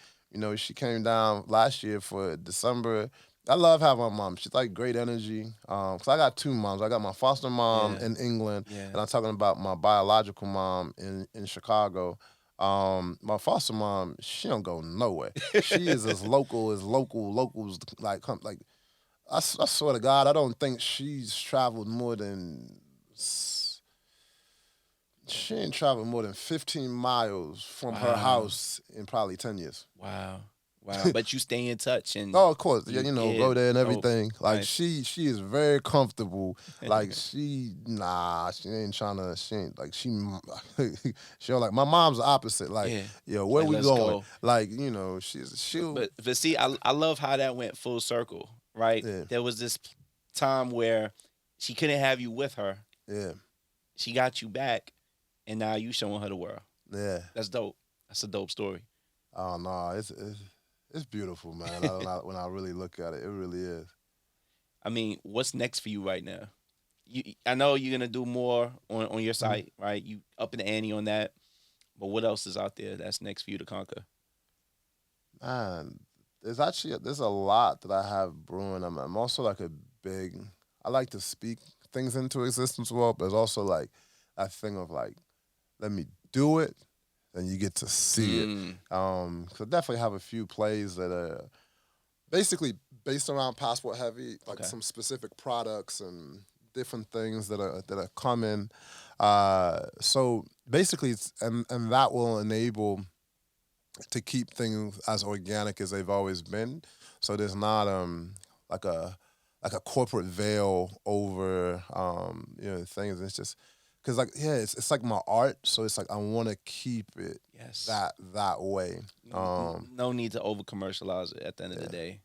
she came down last year for December. I love having my mom. She's like great energy. Cause I got two moms. I got my foster mom in England, and I'm talking about my biological mom in Chicago. My foster mom, she don't go nowhere. She is as locals like come like. I swear to God, I don't think she's traveled more than. She ain't traveled more than 15 miles from her house in probably 10 years. Wow. But you stay in touch and oh, of course, go there and everything. Like nice. she is very comfortable. Like she ain't trying to. She don't like. My mom's the opposite. Like, where we going? Go. Like, she'll. But see, I love how that went full circle. Right? Yeah. There was this time where she couldn't have you with her. Yeah. She got you back, and now you showing her the world. Yeah. That's dope. That's a dope story. Oh no, it's beautiful, man. When I really look at it, it really is. I mean, what's next for you right now? I know you're gonna do more on your site, right? You up in the ante on that, but what else is out there that's next for you to conquer? Man, there's a lot that I have brewing. I'm also like I like to speak things into existence well, but it's also like that thing of like, let me do it, and you get to see it. Cause I definitely have a few plays that are basically based around Passport Heavy, like some specific products and different things that are coming. So basically, and that will enable to keep things as organic as they've always been. So there's not like a corporate veil over things. It's just because it's like my art. So it's like I want to keep it that way. No need to over commercialize it at the end of the day.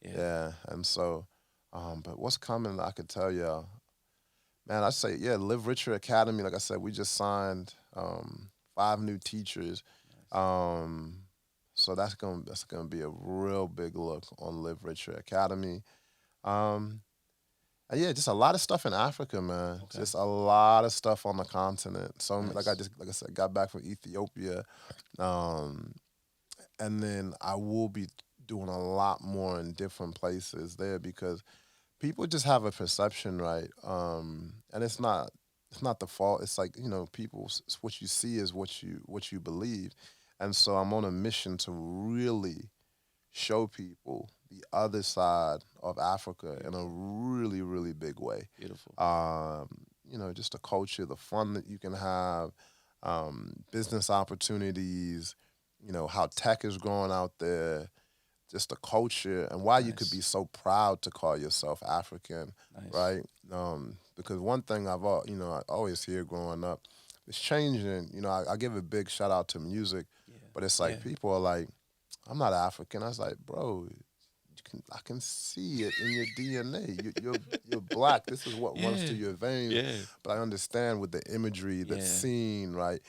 Yeah, and so, but what's coming? I could tell you, man. I say Live Richer Academy. Like I said, we just signed 5 new teachers. So that's gonna be a real big look on Live Richer Academy. And just a lot of stuff in Africa, man. Okay. Just a lot of stuff on the continent. So nice. like I said, got back from Ethiopia, and then I will be doing a lot more in different places there because people just have a perception, right? And it's not the fault. It's like people. What you see is what you believe. And so I'm on a mission to really show people the other side of Africa in a really, really big way. Beautiful. Just the culture, the fun that you can have, business opportunities, how tech is growing out there, just the culture, and why you could be so proud to call yourself African, right? Because one thing I always hear growing up, it's changing. I give a big shout out to music. But it's like people are like, I'm not African. I was like, bro, I can see it in your DNA. You're black. This is what runs through your veins. Yeah. But I understand with the imagery, the scene, right?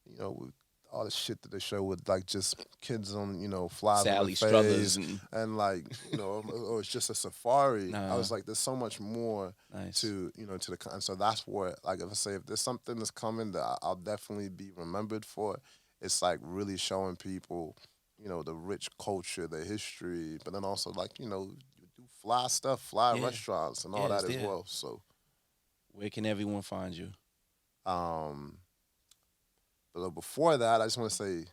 With all the shit that they show with like just kids on, flies Sally on the Struthers face and like, or it's just a safari. I was like, there's so much more to, to the, and so that's what, like if there's something that's coming that I'll definitely be remembered for. It's like really showing people, the rich culture, the history, but then also like, you do fly stuff, fly restaurants and all that as well. So where can everyone find you? But before that, I just want to say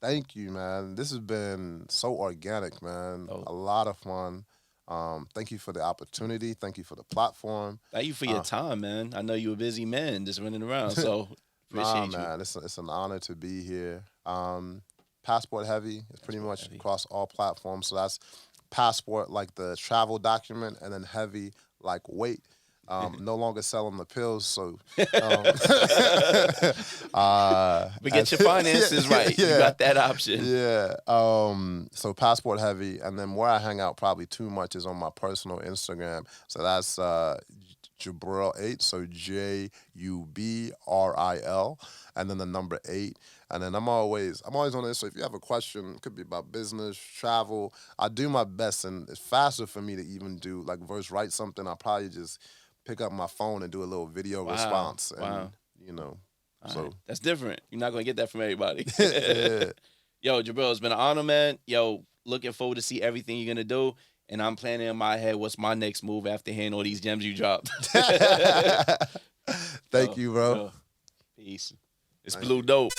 thank you, man. This has been so organic, man. Oh. A lot of fun. Thank you for the opportunity. Thank you for the platform. Thank you for your time, man. I know you're a busy man just running around, so appreciate you. Man, it's an honor to be here. Passport Heavy is pretty much across all platforms. So that's Passport, like the travel document, and then Heavy, like weight. No longer selling the pills, so but get your finances right. You got that option. Yeah. So Passport Heavy, and then where I hang out probably too much is on my personal Instagram. So that's Jubril 8, so Jubril, and then the number 8. And then I'm always on this. So if you have a question, it could be about business, travel. I do my best, and it's faster for me to even do like verse write something. I'll probably just pick up my phone and do a little video response, and so right. That's different. You're not gonna get that from everybody. yeah. Yo, Jubril, it's been an honor, man. Yo, looking forward to see everything you're gonna do. And I'm planning in my head what's my next move after hearing all these gems you dropped. Thank you, bro. Peace. It's Blue Dope.